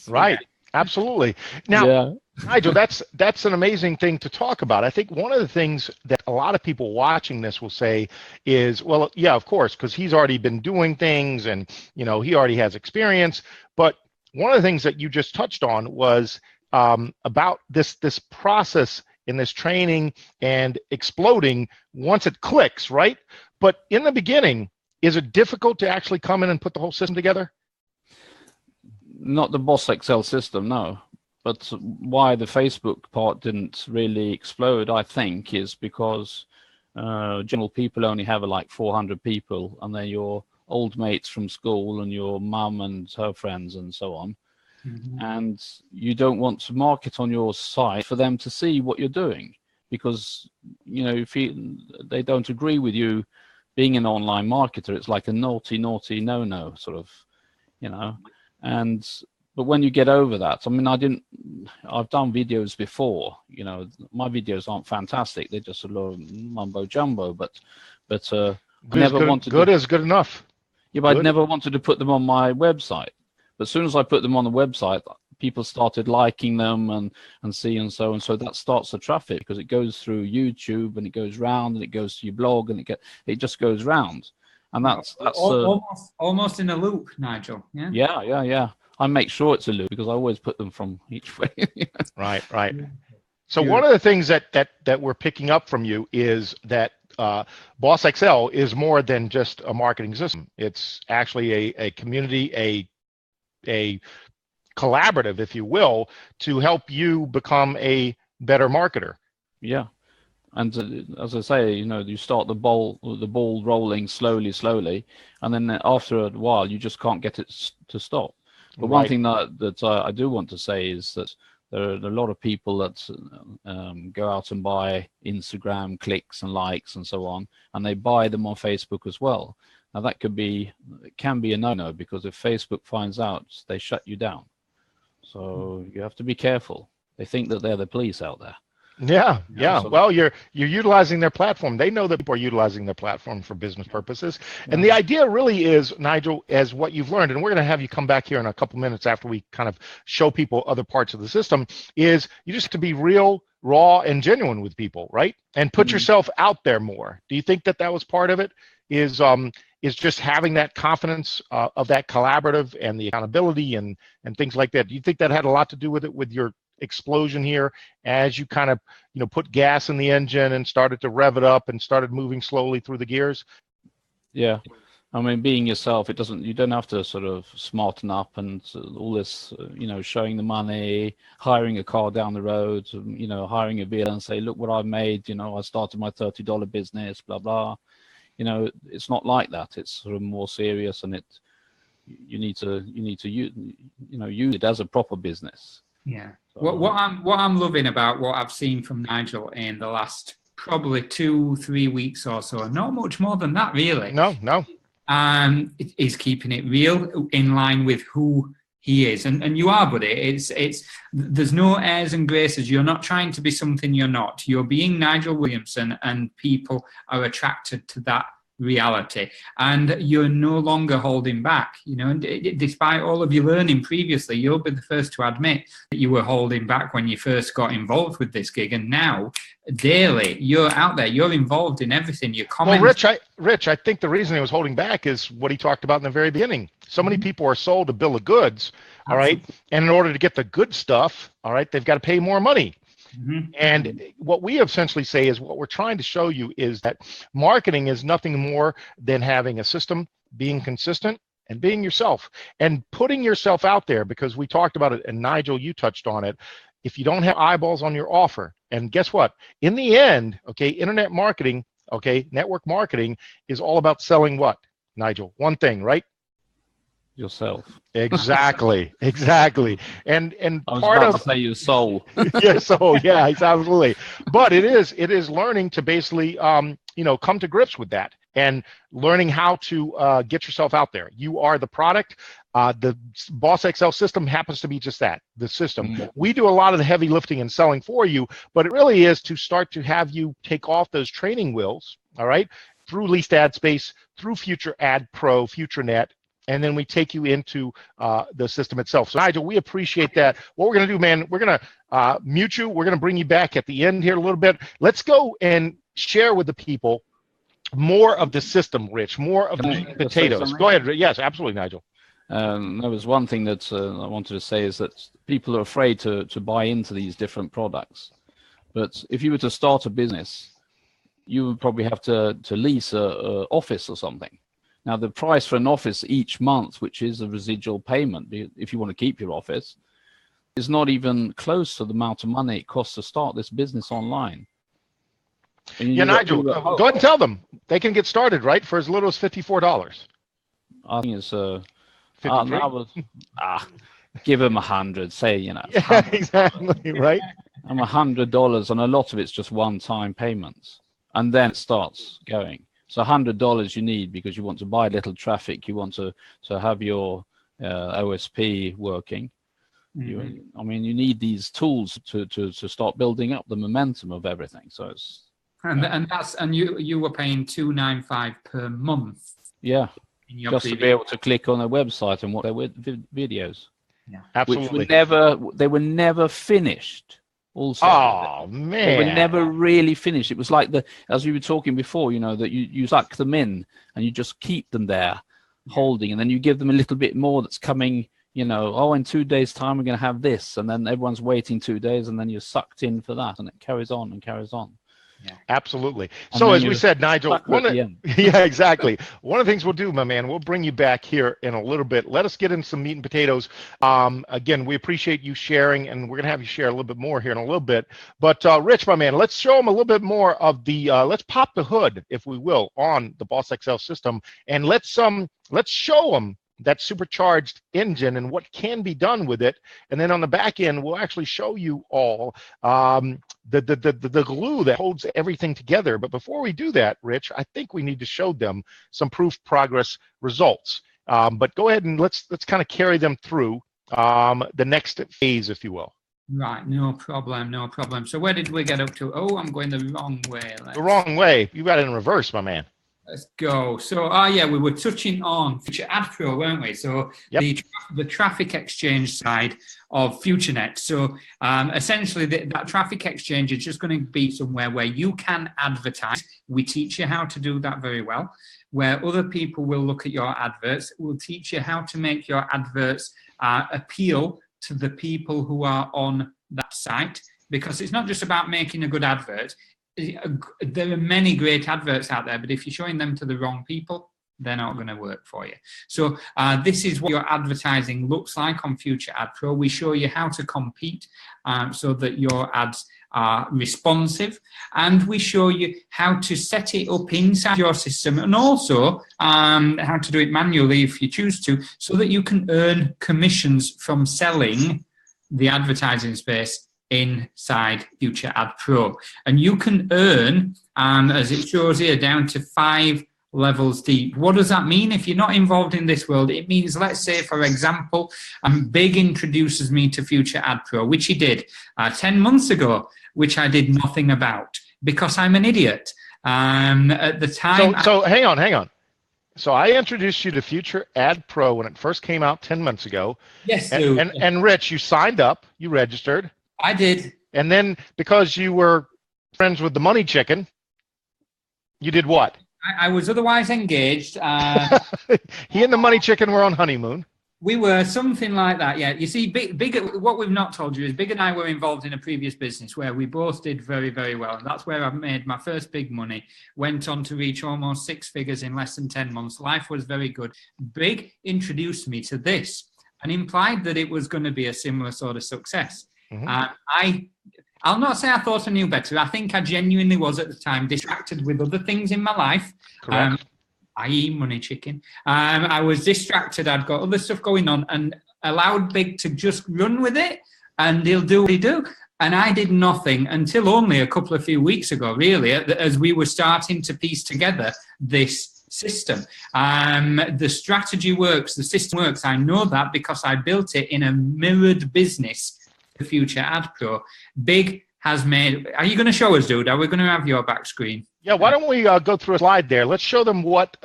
Right. Absolutely. Now, Nigel, that's an amazing thing to talk about. I think one of the things that a lot of people watching this will say is, well, yeah, of course, because he's already been doing things and, he already has experience. But one of the things that you just touched on was about this process in this training and exploding once it clicks, right? But in the beginning, is it difficult to actually come in and put the whole system together? Not the Boss XL system, no. But why the Facebook part didn't really explode, I think, is because general people only have like 400 people, and they're your old mates from school and your mum and her friends and so on. Mm-hmm. And you don't want to market on your site for them to see what you're doing, because if they don't agree with you being an online marketer. It's like a naughty no sort of, but when you get over that, I mean, I've done videos before, my videos aren't fantastic, they're just a lot of mumbo jumbo, but I never wanted good is good enough. Yeah, but I never wanted to put them on my website. But as soon as I put them on the website, people started liking them and so that starts the traffic, because it goes through YouTube and it goes round and it goes to your blog and it just goes round, and that's almost in a loop, Nigel. Yeah. I make sure it's a loop because I always put them from each way. Right. So one of the things that we're picking up from you is that Boss XL is more than just a marketing system. It's actually a community, a collaborative, if you will, to help you become a better marketer. Yeah, and as I say, you start the ball rolling slowly, and then after a while, you just can't get it to stop. But one thing that I do want to say is that There are a lot of people that go out and buy Instagram clicks and likes and so on, and they buy them on Facebook as well. Now that can be a no-no, because if Facebook finds out, they shut you down. So you have to be careful. They think that they're the police out there. Yeah. So Well, you're utilizing their platform. They know that people are utilizing their platform for business purposes. And the idea really is, Nigel, as what you've learned, and we're going to have you come back here in a couple minutes after we kind of show people other parts of the system, is you just have to be real, raw, and genuine with people, right? And put yourself out there more. Do you think that was part of it? Is just having that confidence of that collaborative and the accountability and things like that? Do you think that had a lot to do with it, with your explosion here, as you kind of put gas in the engine and started to rev it up and started moving slowly through the gears? Yeah, I mean, being yourself, you don't have to sort of smarten up and all this, showing the money, hiring a car down the road, hiring a vehicle and say, look what I've made, I started my $30 business, blah blah. It's not like that. It's sort of more serious, and you need to use it as a proper business. Yeah. What I'm loving about what I've seen from Nigel in the last probably 2-3 weeks or so, not much more than that really. No. Is keeping it real, in line with who he is, and you are, buddy. It's there's no airs and graces. You're not trying to be something you're not. You're being Nigel Williamson, and people are attracted to that reality, and you're no longer holding back. And despite all of your learning previously, you'll be the first to admit that you were holding back when you first got involved with this gig, and now daily you're out there, you're involved in everything. You're commenting. Well, Rich, I think the reason he was holding back is what he talked about in the very beginning. So many people are sold a bill of goods, all right, and in order to get the good stuff, all right, they've got to pay more money. And what we essentially say is, what we're trying to show you is that marketing is nothing more than having a system, being consistent, and being yourself, and putting yourself out there, because we talked about it, and Nigel, you touched on it. If you don't have eyeballs on your offer, and guess what? In the end, okay, internet marketing, okay, network marketing is all about selling what, Nigel? One thing, right? Yourself. Exactly. And I was part about of to say your soul. your soul, yeah, absolutely. But it is learning to basically come to grips with that, and learning how to get yourself out there. You are the product. The Boss XL system happens to be just that, the system. We do a lot of the heavy lifting and selling for you, but it really is to start to have you take off those training wheels, all right, through Least Ad Space, through Future Ad Pro, FutureNet, and then we take you into the system itself. So Nigel, we appreciate that. What we're going to do, man, we're going to mute you. We're going to bring you back at the end here a little bit. Let's go and share with the people more of the system, Rich, more of the potatoes. Go ahead. Yes, absolutely, Nigel. There was one thing that I wanted to say, is that people are afraid to buy into these different products. But if you were to start a business, you would probably have to lease a office or something. Now, the price for an office each month, which is a residual payment, if you want to keep your office, is not even close to the amount of money it costs to start this business online. Yeah, Nigel, go ahead and tell them. They can get started, right, for as little as $54. I think it's $53? Give them 100, say, Yeah, exactly, right? I'm $100, and a lot of it's just one-time payments, and then it starts going. So $100 you need because you want to buy little traffic, you want to have your OSP working. You need these tools to start building up the momentum of everything. So it's and you were paying $295 per month. Yeah, just to be able to click on their website and watch their videos. Yeah, absolutely. They were never finished. Also, oh man, they were never really finished. It was like as we were talking before, that you suck them in and you just keep them there, holding, and then you give them a little bit more that's coming. In 2 days' time we're going to have this, and then everyone's waiting 2 days, and then you're sucked in for that, and it carries on and carries on. Yeah, absolutely. So as we said, Nigel, yeah, exactly. One of the things we'll do, my man, we'll bring you back here in a little bit. Let us get into some meat and potatoes. Again, we appreciate you sharing, and we're going to have you share a little bit more here in a little bit. But Rich, my man, let's show them a little bit more of the, let's pop the hood, if we will, on the Boss XL system, and let's show them that supercharged engine and what can be done with it. And then on the back end, we'll actually show you all the glue that holds everything together. But before we do that, Rich, I think we need to show them some proof progress results. But go ahead and let's kind of carry them through the next phase, if you will. Right, no problem, no problem. So where did we get up to? Oh, I'm going the wrong way. The wrong way. You got it in reverse, my man. Let's go. So, yeah, we were touching on Future Ad Pro, weren't we? So Yep. the traffic exchange side of FutureNet. So essentially that traffic exchange is just going to be somewhere where you can advertise. We teach you how to do that very well. Where other people will look at your adverts, we'll teach you how to make your adverts appeal to the people who are on that site. Because it's not just about making a good advert. There are many great adverts out there, but if you're showing them to the wrong people, they're not going to work for you. So this is what your advertising looks like on Future Ad Pro. We show you how to compete so that your ads are responsive, and we show you how to set it up inside your system, and also how to do it manually if you choose to, so that you can earn commissions from selling the advertising space inside Future Ad Pro. And you can earn, as it shows here, down to 5 levels deep. What does that mean? If you're not involved in this world, it means, let's say, for example, Big introduces me to Future Ad Pro, which he did 10 months ago, which I did nothing about because I'm an idiot. At the time... So hang on. So I introduced you to Future Ad Pro when it first came out 10 months ago. Yes, and Rich, you signed up, you registered. I did. And then because you were friends with the Money Chicken, you did what? I was otherwise engaged. He and the Money Chicken were on honeymoon. We were something like that, yeah. You see, Big, what we've not told you is Big and I were involved in a previous business where we both did very, very well. And that's where I made my first big money, went on to reach almost 6 figures in less than 10 months. Life was very good. Big introduced me to this and implied that it was going to be a similar sort of success. Mm-hmm. I'll not say I thought I knew better. I think I genuinely was at the time distracted with other things in my life. Correct. I.e. Money Chicken. I was distracted. I'd got other stuff going on and allowed Big to just run with it, and he'll do what he do. And I did nothing until only a few weeks ago, really, as we were starting to piece together this system. The strategy works, the system works. I know that because I built it in a mirrored business, the Future Ad Pro. Big has made... Are you going to show us, dude? Are we going to have your back screen? Yeah, why don't we go through a slide there? Let's show them what,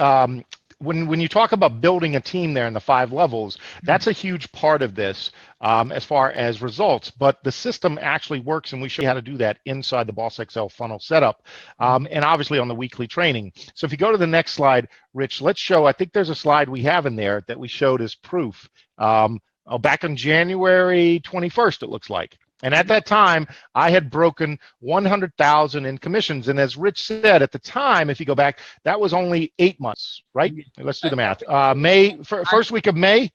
when you talk about building a team there in the 5 levels, that's a huge part of this as far as results. But the system actually works, and we show you how to do that inside the Boss Excel funnel setup, and obviously on the weekly training. So if you go to the next slide, Rich, let's show, I think there's a slide we have in there that we showed as proof. Back on January 21st, it looks like. And at that time, I had broken 100,000 in commissions. And as Rich said, at the time, if you go back, that was only 8 months, right? Let's do the math. First week of May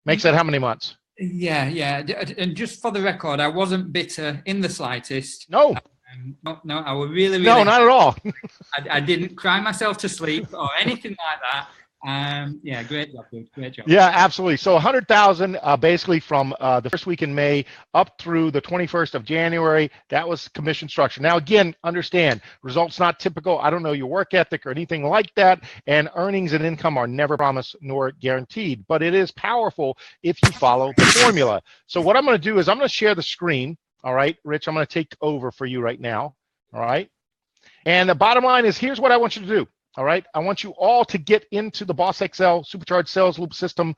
makes that how many months? Yeah. And just for the record, I wasn't bitter in the slightest. No. No, I was really... No, not at all. I didn't cry myself to sleep or anything like that. Yeah, great job, dude. Great job. Yeah, absolutely. So 100,000 basically from the first week in May up through the 21st of January. That was commission structure. Now, again, understand, results not typical. I don't know your work ethic or anything like that. And earnings and income are never promised nor guaranteed. But it is powerful if you follow the formula. So what I'm going to do is I'm going to share the screen. All right, Rich, I'm going to take over for you right now. All right. And the bottom line is, here's what I want you to do. All right, I want you all to get into the Boss Excel Supercharged Sales Loop System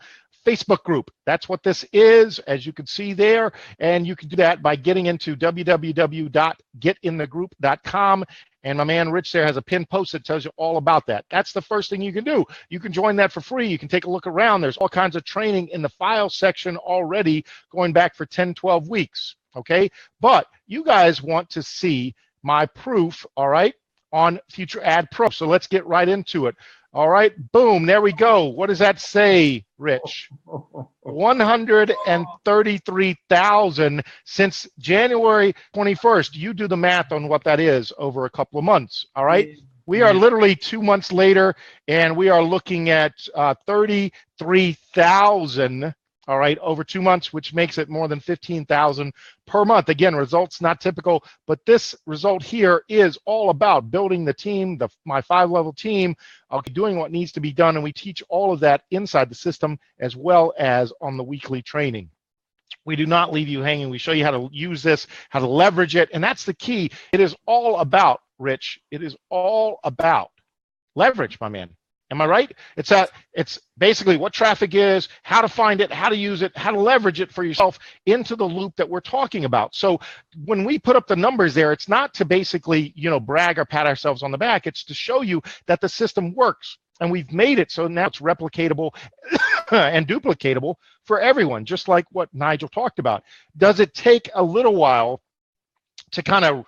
Facebook group. That's what this is, as you can see there. And you can do that by getting into www.getinthegroup.com. And my man Rich there has a pinned post that tells you all about that. That's the first thing you can do. You can join that for free. You can take a look around. There's all kinds of training in the file section already going back for 10, 12 weeks. Okay, but you guys want to see my proof, all right, on Future Ad Pro. So let's get right into it. All right, boom, there we go. What does that say, Rich? 133,000 since January 21st. You do the math on what that is over a couple of months, all right? We are literally 2 months later, and we are looking at 33,000, all right, over 2 months, which makes it more than 15,000 per month. Again, results not typical, but this result here is all about building the team, my 5-level team, doing what needs to be done, and we teach all of that inside the system as well as on the weekly training. We do not leave you hanging. We show you how to use this, how to leverage it, and that's the key. It is all about, Rich, it is all about leverage, my man. Am I right? It's basically what traffic is, how to find it, how to use it, how to leverage it for yourself into the loop that we're talking about. So when we put up the numbers there, it's not to basically, brag or pat ourselves on the back. It's to show you that the system works. And we've made it so now it's replicatable and duplicatable for everyone, just like what Nigel talked about. Does it take a little while to kind of,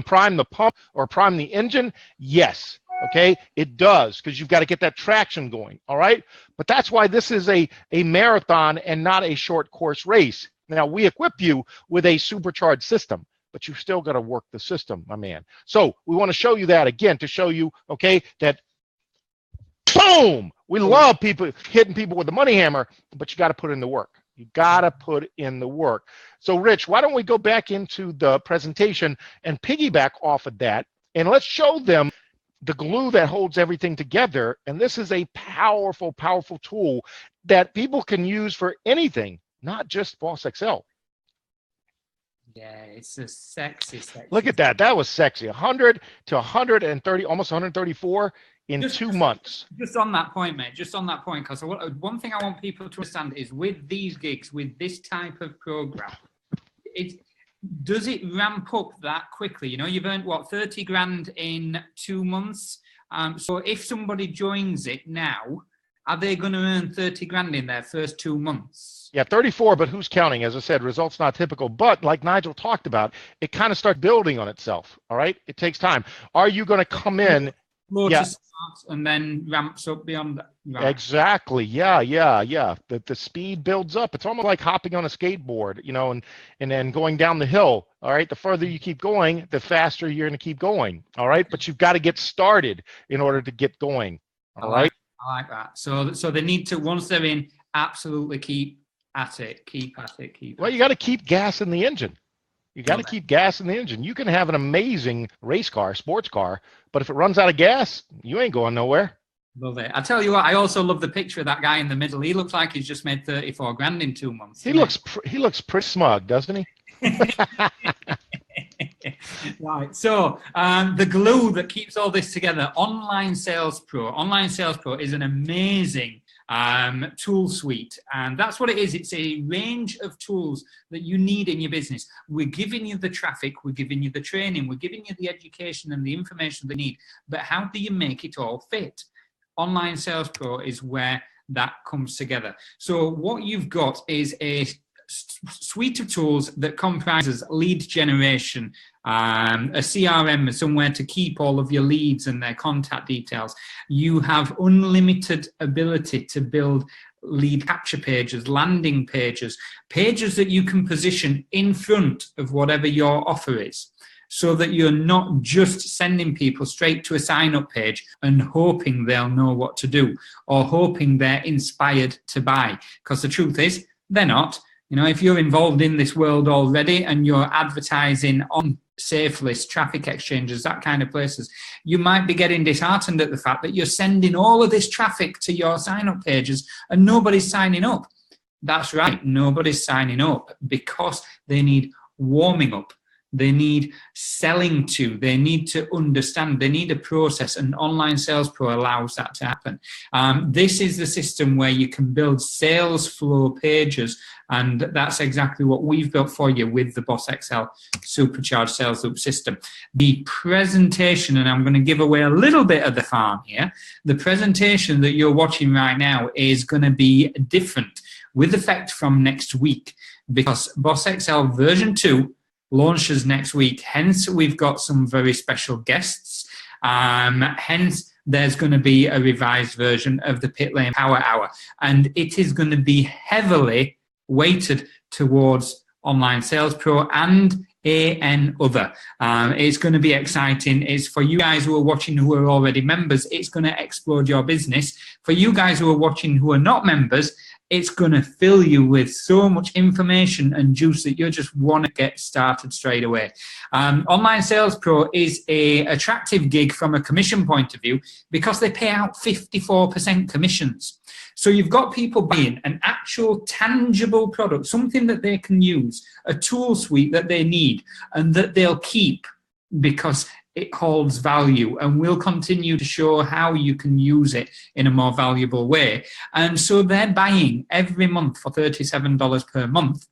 prime the pump or prime the engine? Yes. Okay, it does, because you've got to get that traction going, all right? But that's why this is a marathon and not a short course race. Now, we equip you with a supercharged system, but you've still got to work the system, my man. So we want to show you that again, to show you, okay, that boom, we love people hitting people with the money hammer, but you got to put in the work. You got to put in the work. So, Rich, why don't we go back into the presentation and piggyback off of that, and let's show them the glue that holds everything together. And this is a powerful, powerful tool that people can use for anything, not just Boss Excel. Yeah, it's a sexy. Look at that. That was sexy. 100 to 130, almost 134 in 2 months. Just on that point, mate, because one thing I want people to understand is with these gigs, with this type of program, does it ramp up that quickly? You've earned, 30 grand in 2 months? So if somebody joins it now, are they going to earn 30 grand in their first 2 months? Yeah, 34, but who's counting? As I said, results not typical. But like Nigel talked about, it kind of starts building on itself, all right? It takes time. Are you going to come in? To start and then ramps up beyond that. Right. Exactly. Yeah. The speed builds up. It's almost like hopping on a skateboard, and then going down the hill. All right. The further you keep going, the faster you're going to keep going. All right. But you've got to get started in order to get going. All right. I like that. So they need to, once they're in, absolutely keep at it. Well, you got to keep gas in the engine. You got to keep gas in the engine. You can have an amazing race car, sports car, but if it runs out of gas, you ain't going nowhere. Love it. I tell you what, I also love the picture of that guy in the middle. He looks like he's just made 34 grand in 2 months. He looks pretty smug, doesn't he? Right. So the glue that keeps all this together, Online Sales Pro. Online Sales Pro is an amazing tool suite, and that's what it is. It's a range of tools that you need in your business. We're giving you the traffic, we're giving you the training, we're giving you the education and the information they need, but how do you make it all fit? Online Sales Pro is where that comes together. So what you've got is a suite of tools that comprises lead generation, a CRM, somewhere to keep all of your leads and their contact details. You have unlimited ability to build lead capture pages, landing pages, pages that you can position in front of whatever your offer is, so that you're not just sending people straight to a sign-up page and hoping they'll know what to do or hoping they're inspired to buy. Because the truth is, they're not. If you're involved in this world already and you're advertising on SafeList, Traffic Exchanges, that kind of places, you might be getting disheartened at the fact that you're sending all of this traffic to your sign-up pages and nobody's signing up. That's right, nobody's signing up because they need warming up. They need selling to, they need to understand, they need a process, and Online Sales Pro allows that to happen. This is the system where you can build sales flow pages, and that's exactly what we've built for you with the Boss Excel Supercharged Sales Loop system. The presentation, and I'm going to give away a little bit of the farm here, the presentation that you're watching right now is going to be different with effect from next week, because Boss Excel version 2 launches next week. Hence, we've got some very special guests. Hence, there's going to be a revised version of the Pit Lane Power Hour, and it is going to be heavily weighted towards Online Sales Pro, and AN Other. It's going to be exciting. It's for you guys who are watching who are already members, it's going to explode your business. For you guys who are watching who are not members, it's going to fill you with so much information and juice that you just want to get started straight away. Online Sales Pro is an attractive gig from a commission point of view because they pay out 54% commissions. So you've got people buying an actual tangible product, something that they can use, a tool suite that they need and that they'll keep because it holds value, and we'll continue to show how you can use it in a more valuable way. And so they're buying every month for $37 per month.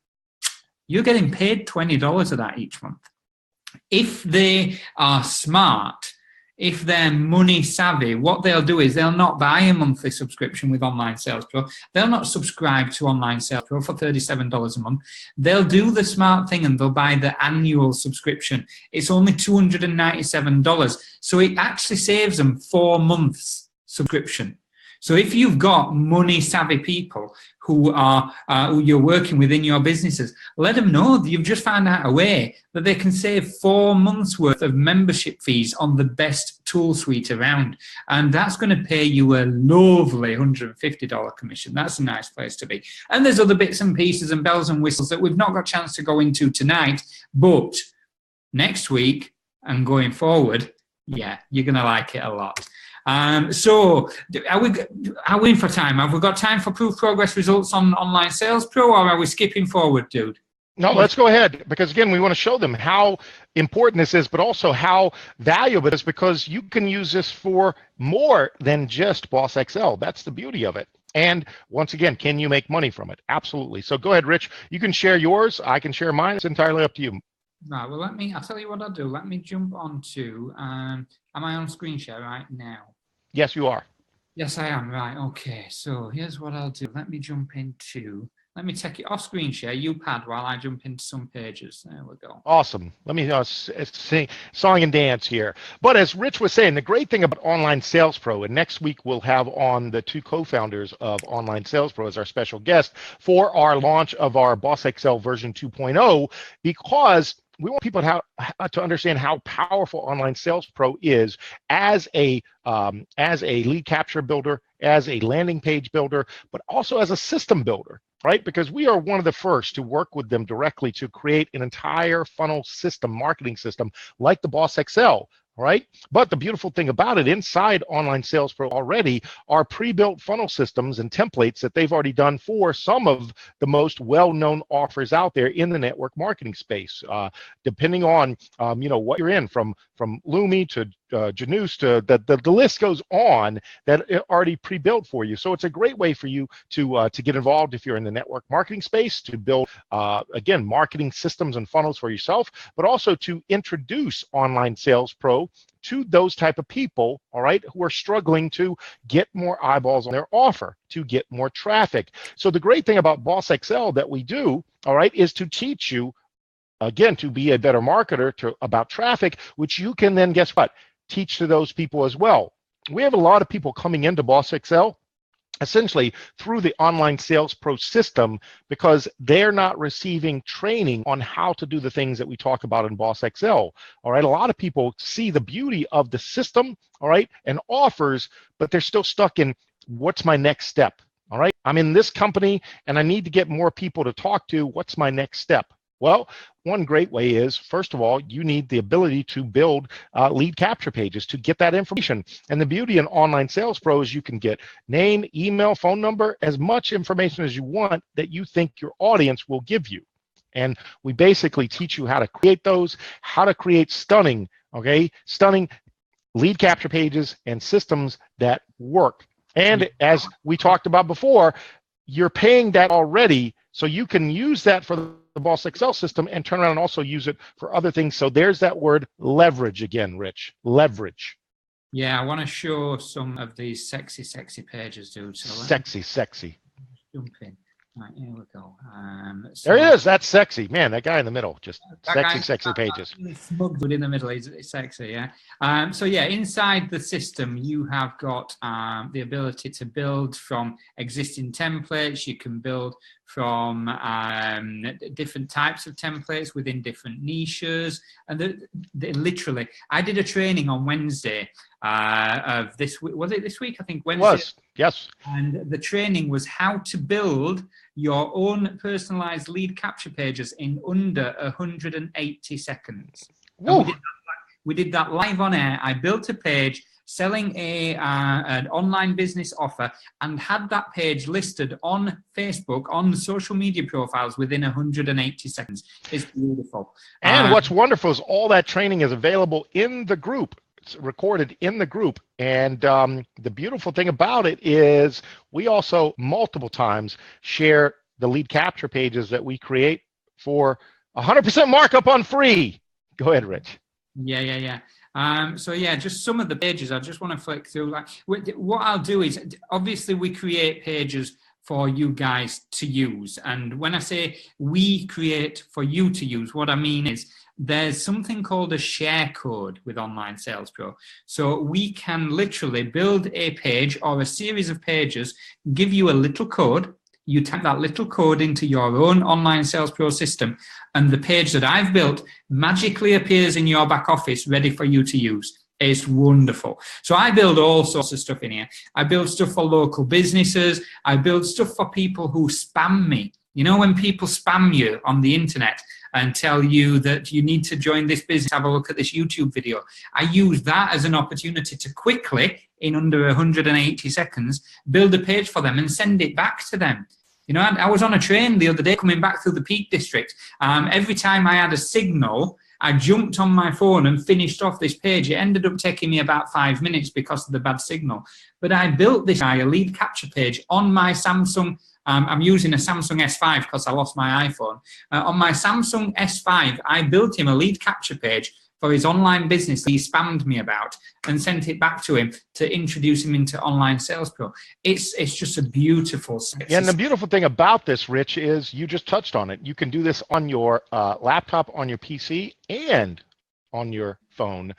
You're getting paid $20 of that each month. If they are smart, if they're money savvy, what they'll do is they'll not buy a monthly subscription with Online Sales Pro. They'll not subscribe to Online Sales Pro for $37 a month. They'll do the smart thing and they'll buy the annual subscription. It's only $297. So it actually saves them 4 months subscription. So if you've got money savvy people who you're working with in your businesses, let them know that you've just found out a way that they can save 4 months worth of membership fees on the best tool suite around. And that's going to pay you a lovely $150 commission. That's a nice place to be. And there's other bits and pieces and bells and whistles that we've not got a chance to go into tonight, but next week and going forward, yeah, you're going to like it a lot. So are we in for time? Have we got time for proof progress results on Online Sales Pro, or are we skipping forward, dude? No, let's go ahead, because again, we want to show them how important this is, but also how valuable it is, because you can use this for more than just Boss XL. That's the beauty of it. And once again, can you make money from it? Absolutely. So go ahead, Rich. You can share yours. I can share mine. It's entirely up to you. Right, well, I'll tell you what I'll do. Let me jump on to, am I on screen share right now? Yes, you are. Yes, I am. Right. Okay. So here's what I'll do. Let me take it off screen share, you pad, while I jump into some pages. There we go. Awesome. Let me sing song and dance here. But as Rich was saying, the great thing about Online Sales Pro, and next week we'll have on the 2 co-founders of Online Sales Pro as our special guest for our launch of our Boss XL version 2.0, because we want people to understand how powerful Online Sales Pro is as a lead capture builder, as a landing page builder, but also as a system builder, right? Because we are one of the first to work with them directly to create an entire funnel system, marketing system like the Boss XL. Right? But the beautiful thing about it, inside Online Sales Pro already are pre-built funnel systems and templates that they've already done for some of the most well-known offers out there in the network marketing space. Depending on what you're in, from Lumi to Janus to the list goes on, that are already pre-built for you. So it's a great way for you to get involved if you're in the network marketing space, to build again marketing systems and funnels for yourself, but also to introduce Online Sales Pro to those type of people, all right, who are struggling to get more eyeballs on their offer, to get more traffic. So the great thing about Boss XL that we do, all right, is to teach you, again, to be a better marketer about traffic, which you can then, guess what, teach to those people as well. We have a lot of people coming into Boss XL essentially through the Online Sales Pro system, because they're not receiving training on how to do the things that we talk about in Boss XL. All right, a lot of people see the beauty of the system, all right, and offers, but they're still stuck in what's my next step. All right, I'm in this company and I need to get more people to talk to. What's my next step? Well, one great way is, first of all, you need the ability to build lead capture pages to get that information. And the beauty in Online Sales Pro is you can get name, email, phone number, as much information as you want that you think your audience will give you. And we basically teach you how to create those, how to create stunning lead capture pages and systems that work. And as we talked about before, you're paying that already, so you can use that for the Boss XL system and turn around and also use it for other things. So there's that word leverage again, Rich. Leverage. Yeah, I want to show some of these sexy pages, dude. So sexy. Jump in. Right, here we go. There he is. That's sexy. Man, that guy in the middle, just sexy pages. Smug dude in the middle, he's sexy, yeah. So yeah, inside the system, you have got the ability to build from existing templates. You can build from different types of templates within different niches. And literally, I did a training on Wednesday of this week. Was it this week? I think Wednesday. It was, yes. And the training was how to build your own personalized lead capture pages in under 180 seconds. We did that live on air. I built a page selling an online business offer and had that page listed on Facebook, on social media profiles within 180 seconds. It's beautiful. And what's wonderful is all that training is available in the group. It's recorded in the group. And the beautiful thing about it is we also multiple times share the lead capture pages that we create for 100% markup on free. Go ahead, Rich. Yeah. So yeah, just some of the pages. I just want to flick through. Like, what I'll do is, obviously, we create pages for you guys to use. And when I say we create for you to use, what I mean is there's something called a share code with Online Sales Pro. So we can literally build a page or a series of pages, give you a little code. You type that little code into your own Online Sales Pro system, and the page that I've built magically appears in your back office ready for you to use. It's wonderful. So I build all sorts of stuff in here. I build stuff for local businesses. I build stuff for people who spam me. You know, when people spam you on the internet and tell you that you need to join this business, have a look at this YouTube video. I use that as an opportunity to quickly, in under 180 seconds, build a page for them and send it back to them. You know, I was on a train the other day coming back through the Peak District. Every time I had a signal, I jumped on my phone and finished off this page. It ended up taking me about 5 minutes because of the bad signal. But I built this guy a lead capture page on my Samsung. I'm using a Samsung S5 because I lost my iPhone. On my Samsung S5, I built him a lead capture page for his online business he spammed me about and sent it back to him to introduce him into Online Sales Pro. It's just a beautiful system. Yeah, and the beautiful thing about this, Rich, is you just touched on it. You can do this on your laptop, on your PC, and on your phone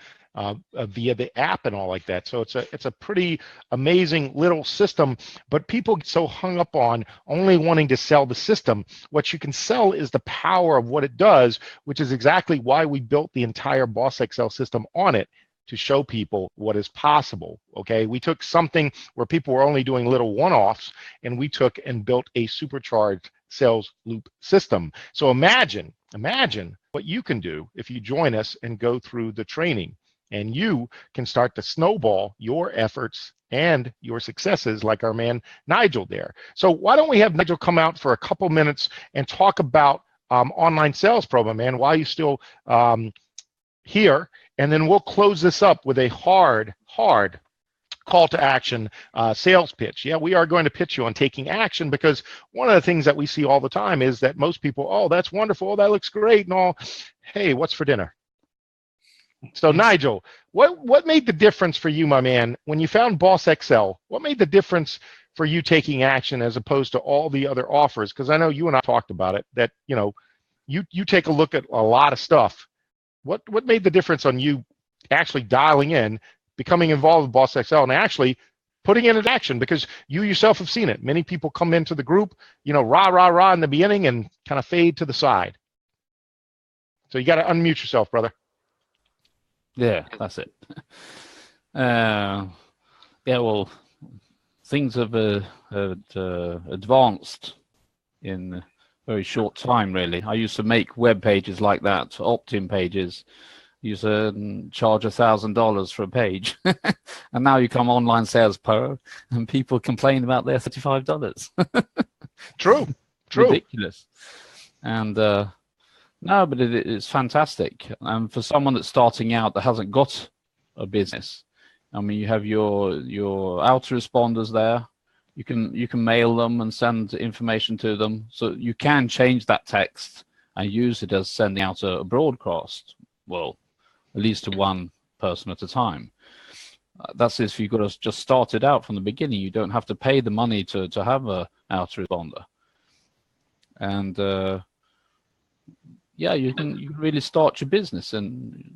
via the app and all like that. So it's a pretty amazing little system, but people get so hung up on only wanting to sell the system. What you can sell is the power of what it does, which is exactly why we built the entire Boss Excel system on it, to show people what is possible. Okay, we took something where people were only doing little one-offs, and we took and built a supercharged sales loop system. So imagine what you can do if you join us and go through the training. And you can start to snowball your efforts and your successes like our man Nigel there. So why don't we have Nigel come out for a couple minutes and talk about Online Sales Pro, my man, while you're still here, and then we'll close this up with a hard call to action sales pitch. Yeah, we are going to pitch you on taking action, because one of the things that we see all the time is that most people, oh, that's wonderful, oh, that looks great and all. Hey, what's for dinner? So Nigel, what made the difference for you, my man, when you found Boss Excel? What made the difference for you taking action as opposed to all the other offers? Because I know you and I talked about it, that you take a look at a lot of stuff. What made the difference on you actually dialing in, becoming involved with Boss Excel, and actually putting it into action? Because you yourself have seen it. Many people come into the group, rah in the beginning and kind of fade to the side. So you got to unmute yourself, brother. Yeah, that's it. Well, things have advanced in a very short time, really. I used to make web pages like that, opt-in pages. Used to charge $1,000 for a page, and now you come Online Sales Pro, and people complain about their $35. True. Ridiculous. And no, but it's fantastic. And for someone that's starting out that hasn't got a business, I mean, you have your autoresponders there. You can mail them and send information to them. So you can change that text and use it as sending out a broadcast. Well, at least to one person at a time. That's if you've got to just start it out from the beginning. You don't have to pay the money to have a autoresponder. And you can really start your business, and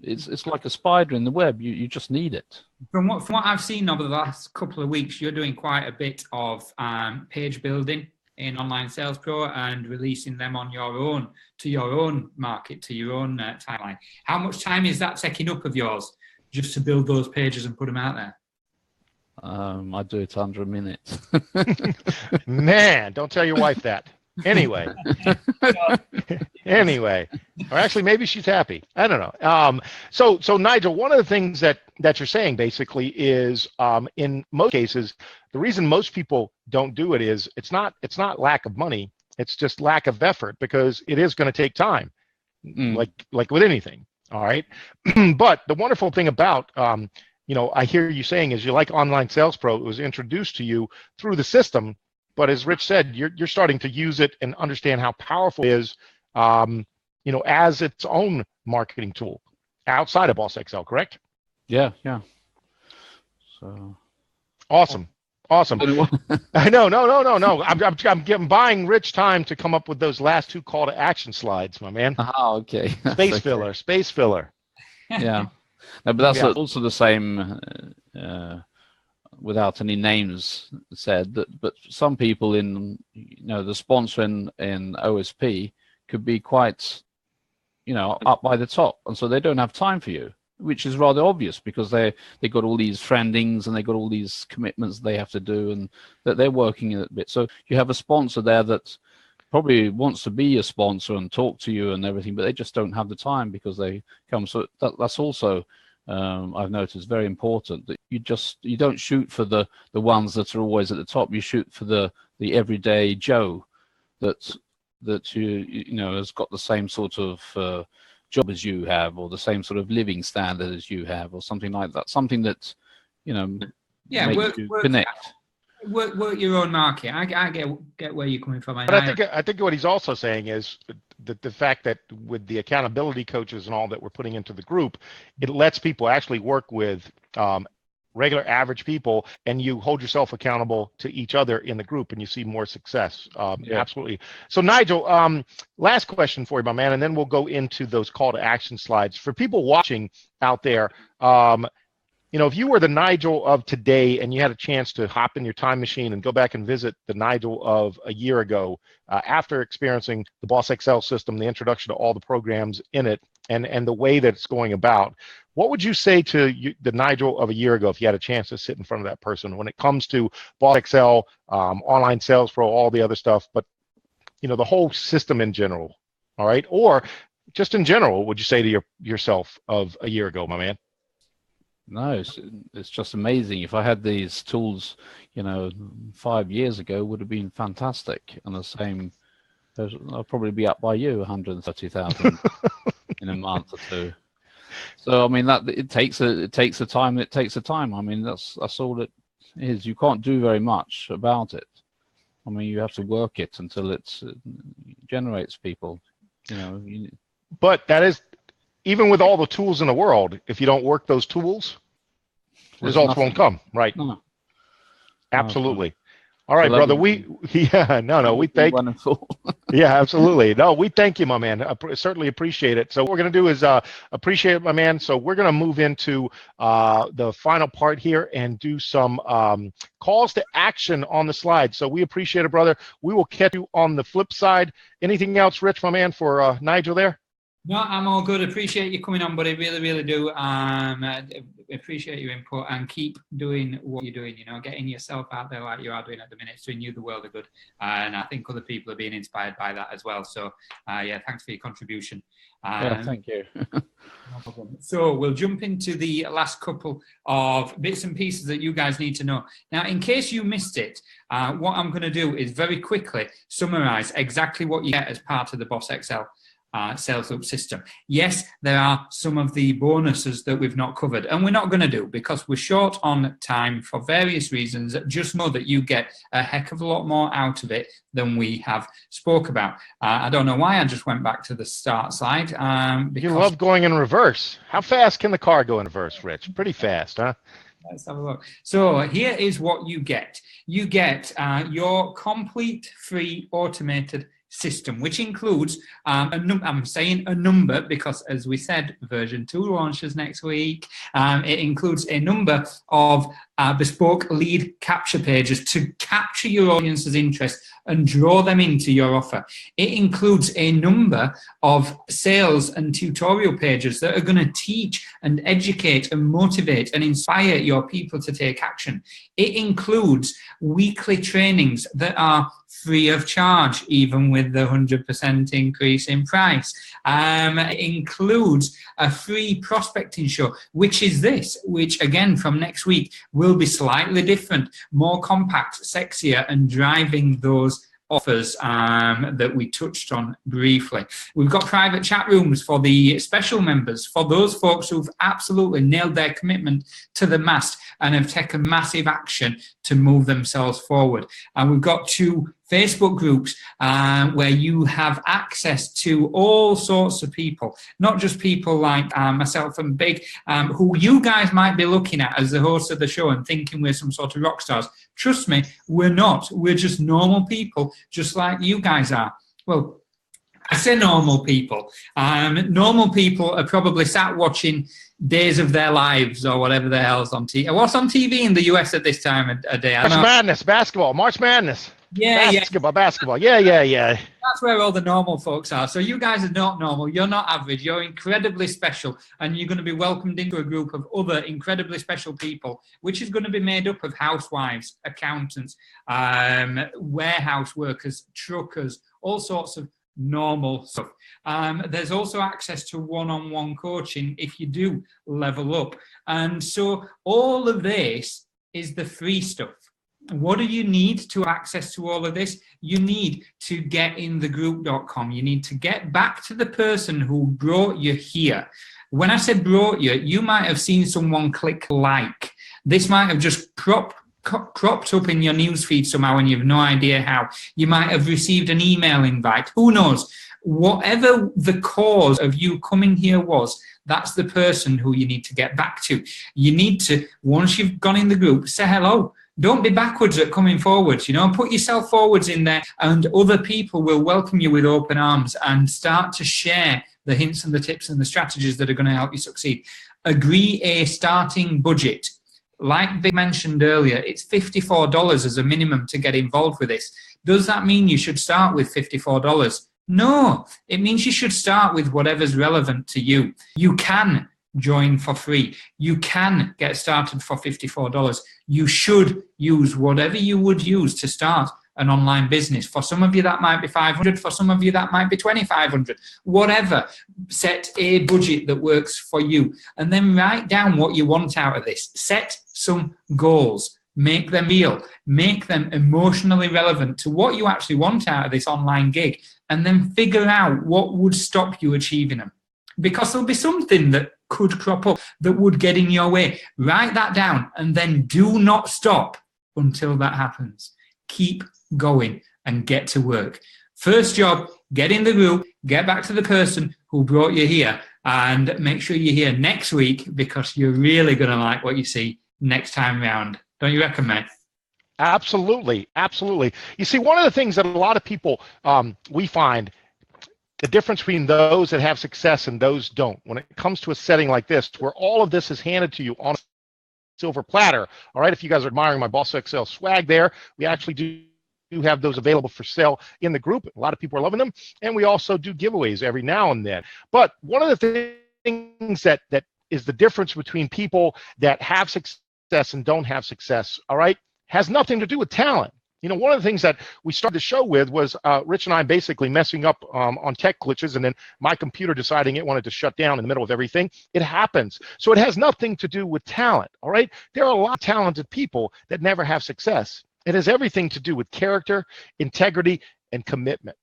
it's like a spider in the web. You just need it. From what I've seen over the last couple of weeks, you're doing quite a bit of page building in Online Sales Pro and releasing them on your own, to your own market, to your own timeline. How much time is that taking up of yours just to build those pages and put them out there? I do it under a minute. Man, don't tell your wife that. Anyway, or actually maybe she's happy. I don't know. So Nigel, one of the things that you're saying basically is, in most cases, the reason most people don't do it is it's not lack of money. It's just lack of effort, because it is going to take time, like with anything. All right. But the wonderful thing about, I hear you saying is you like Online Sales Pro. It was introduced to you through the system. But as Rich said, you're starting to use it and understand how powerful it is, as its own marketing tool outside of Boss Excel, correct? Yeah. So awesome. I know, no. I'm buying Rich time to come up with those last two call to action slides, my man. Okay. Space filler. Yeah. No, but that's also the same. Without any names said, but some people in the sponsor in OSP could be quite up by the top, and so they don't have time for you, which is rather obvious, because they got all these friendings and they got all these commitments they have to do, and that they're working a bit. So you have a sponsor there that probably wants to be a sponsor and talk to you and everything, but they just don't have the time because they come. So that's also I've noticed very important, that you don't shoot for the ones that are always at the top. You shoot for the everyday Joe that has got the same sort of job as you have, or the same sort of living standard as you have, or something like that. Something that makes you connect. Work your own market. I get where you're coming from. But I think what he's also saying is the fact that with the accountability coaches and all that we're putting into the group, it lets people actually work with regular average people, and you hold yourself accountable to each other in the group, and you see more success. Absolutely. So Nigel, last question for you, my man, and then we'll go into those call to action slides. For people watching out there, if you were the Nigel of today and you had a chance to hop in your time machine and go back and visit the Nigel of a year ago, after experiencing the Boss Excel system, the introduction to all the programs in it, and the way that it's going about, what would you say to the Nigel of a year ago if you had a chance to sit in front of that person when it comes to Boss Excel, Online Sales Pro, all the other stuff, but the whole system in general? All right, or just in general, would you say to yourself of a year ago, my man? No, it's just amazing. If I had these tools, 5 years ago, would have been fantastic. And the same, I'll probably be up by you, 130,000 in a month or two. So I mean, that it takes the time. It takes the time. I mean, that's all it is. You can't do very much about it. I mean, you have to work it until it generates people. But that is. Even with all the tools in the world, if you don't work those tools, results won't come, right? No. Absolutely. All right, brother. We thank Yeah, absolutely. No, we thank you, my man. I certainly appreciate it. So what we're going to do is appreciate it, my man. So we're going to move into the final part here and do some calls to action on the slide. So we appreciate it, brother. We will catch you on the flip side. Anything else, Rich, my man, for Nigel there? No, I'm all good. Appreciate you coming on, buddy. Really, really do. Appreciate your input, and keep doing what you're doing. Getting yourself out there like you are doing at the minute. It's doing you the world of good, and I think other people are being inspired by that as well. So, thanks for your contribution. Thank you. No problem. So we'll jump into the last couple of bits and pieces that you guys need to know. Now, in case you missed it, what I'm going to do is very quickly summarize exactly what you get as part of the Boss Excel Sales Loop system. Yes, there are some of the bonuses that we've not covered, and we're not going to do because we're short on time for various reasons. Just know that you get a heck of a lot more out of it than we have spoke about. I don't know why I just went back to the start slide. You love going in reverse. How fast can the car go in reverse, Rich? Pretty fast, huh? Let's have a look. So here is what you get. You get your complete free automated system, which includes I'm saying a number because, as we said, version 2 launches next week. It includes a number of bespoke lead capture pages to capture your audience's interest and draw them into your offer. It includes a number of sales and tutorial pages that are going to teach and educate and motivate and inspire your people to take action. It includes weekly trainings that are free of charge, even with the 100% increase in price. It includes a free prospecting show, which is this, which again from next week will be slightly different, more compact, sexier, and driving those offers that we touched on briefly. We've got private chat rooms for the special members, for those folks who've absolutely nailed their commitment to the mast and have taken massive action to move themselves forward. And we've got 2 Facebook groups where you have access to all sorts of people, not just people like myself and Big, who you guys might be looking at as the host of the show and thinking we're some sort of rock stars. Trust me, we're not. We're just normal people, just like you guys are. Well, I say normal people. Normal people are probably sat watching Days of Their Lives or whatever the hell's on TV. What's on TV in the US at this time of day? March Madness, basketball, March Madness. Yeah, basketball. Yeah. That's where all the normal folks are. So you guys are not normal. You're not average. You're incredibly special. And you're going to be welcomed into a group of other incredibly special people, which is going to be made up of housewives, accountants, warehouse workers, truckers, all sorts of normal stuff. There's also access to one-on-one coaching if you do level up. And so all of this is the free stuff. What do you need to access to all of this? You need to get in thegroup.com. You need to get back to the person who brought you here. When I said brought you, you might have seen someone click like. This might have just cropped up in your newsfeed somehow and you've no idea how. You might have received an email invite. Who knows? Whatever the cause of you coming here was, that's the person who you need to get back to. You need to, once you've gone in the group, say hello. Don't be backwards at coming forwards, put yourself forwards in there and other people will welcome you with open arms and start to share the hints and the tips and the strategies that are going to help you succeed. Agree a starting budget. Like Vic mentioned earlier, it's $54 as a minimum to get involved with this. Does that mean you should start with $54? No, it means you should start with whatever's relevant to you. You can join for free. You can get started for $54. You should use whatever you would use to start an online business. For some of you, that might be $500. For some of you, that might be $2,500. Whatever. Set a budget that works for you. And then write down what you want out of this. Set some goals. Make them real. Make them emotionally relevant to what you actually want out of this online gig. And then figure out what would stop you achieving them. Because there'll be something that could crop up that would get in your way. Write that down and then do not stop until that happens. Keep going and get to work. First job, get in the group, get back to the person who brought you here, and make sure you're here next week because you're really going to like what you see next time round. Don't you reckon, mate? Absolutely. You see, one of the things that a lot of people, we find, the difference between those that have success and those don't, when it comes to a setting like this, where all of this is handed to you on a silver platter. All right, if you guys are admiring my Boss XL swag there, we actually do have those available for sale in the group. A lot of people are loving them. And we also do giveaways every now and then. But one of the things that is the difference between people that have success and don't have success, all right, has nothing to do with talent. One of the things that we started the show with was Rich and I basically messing up on tech glitches, and then my computer deciding it wanted to shut down in the middle of everything. It happens. So it has nothing to do with talent, all right? There are a lot of talented people that never have success. It has everything to do with character, integrity, and commitment.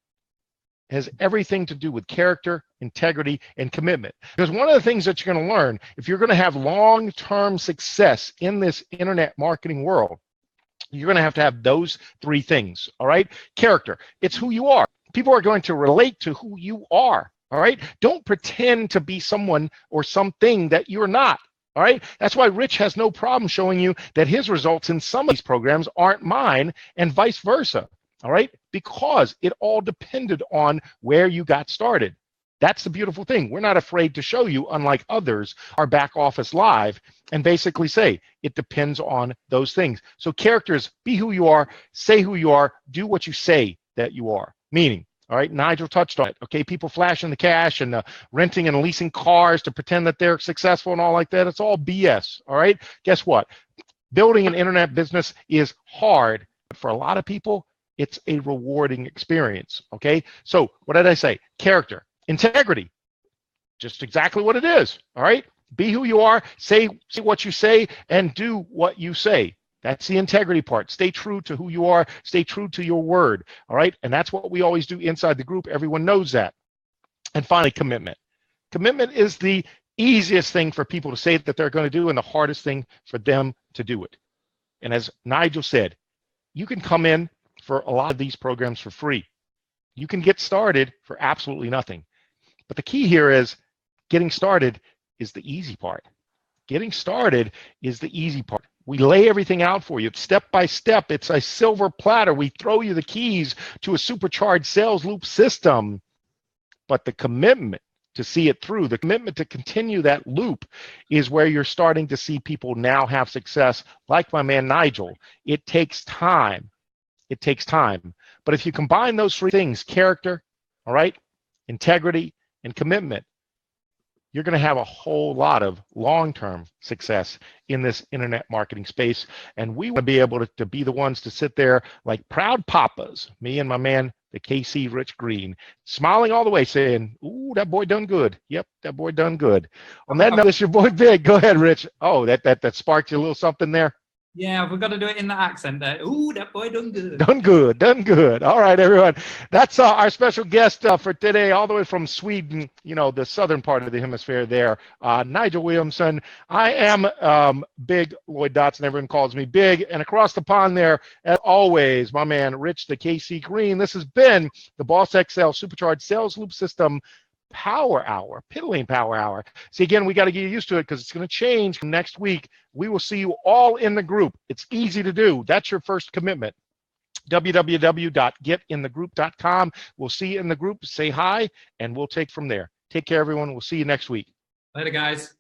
It has everything to do with character, integrity, and commitment. Because one of the things that you're going to learn, if you're going to have long-term success in this internet marketing world, you're going to have those 3 things, all right? Character, it's who you are. People are going to relate to who you are, all right? Don't pretend to be someone or something that you're not, all right? That's why Rich has no problem showing you that his results in some of these programs aren't mine and vice versa. all right? Because it all depended on where you got started. That's the beautiful thing. We're not afraid to show you, unlike others, our back office live and basically say it depends on those things. So characters, be who you are, say who you are, do what you say that you are. Meaning, all right, Nigel touched on it. Okay, people flashing the cash and renting and leasing cars to pretend that they're successful and all like that. It's all BS. All right, guess what? Building an internet business is hard, but for a lot of people, it's a rewarding experience. Okay, so what did I say? Character, integrity, just exactly what it is. All right, be who you are, say what you say, and do what you say. That's the integrity part. Stay true to who you are. Stay true to your word. All right. And that's what we always do inside the group. Everyone knows that. And finally, commitment. Commitment is the easiest thing for people to say that they're going to do and the hardest thing for them to do it. And as Nigel said, you can come in for a lot of these programs for free. You can get started for absolutely nothing. But the key here is getting started is the easy part. Getting started is the easy part. We lay everything out for you step by step. It's a silver platter. We throw you the keys to a supercharged sales loop system. But the commitment to see it through, the commitment to continue that loop is where you're starting to see people now have success, like my man Nigel. It takes time. It takes time. But if you combine those three things, character, all right, integrity, and commitment, you're going to have a whole lot of long-term success in this internet marketing space. And we want to be able to be the ones to sit there like proud papas, me and my man, the KC Rich Green, smiling all the way saying, ooh, that boy done good. Yep, that boy done good. On that note, it's your boy Big. Go ahead, Rich. Oh, that sparked you a little something there. Yeah, we've got to do it in that accent there. Ooh, that boy done good. Done good, done good. All right, everyone. That's our special guest for today, all the way from Sweden, you know, the southern part of the hemisphere there, Nigel Williamson. I am Big Lloyd Dotson. Everyone calls me Big. And across the pond there, as always, my man, Rich, the KC Green. This has been the Boss XL Supercharged Sales Loop System Power Hour, Pit Lane Power Hour. See, again, we got to get used to it because it's going to change next week. We will see you all in the group. It's easy to do. That's your first commitment. www.getinthegroup.com. We'll see you in the group. Say hi, and we'll take from there. Take care, everyone. We'll see you next week. Later, guys.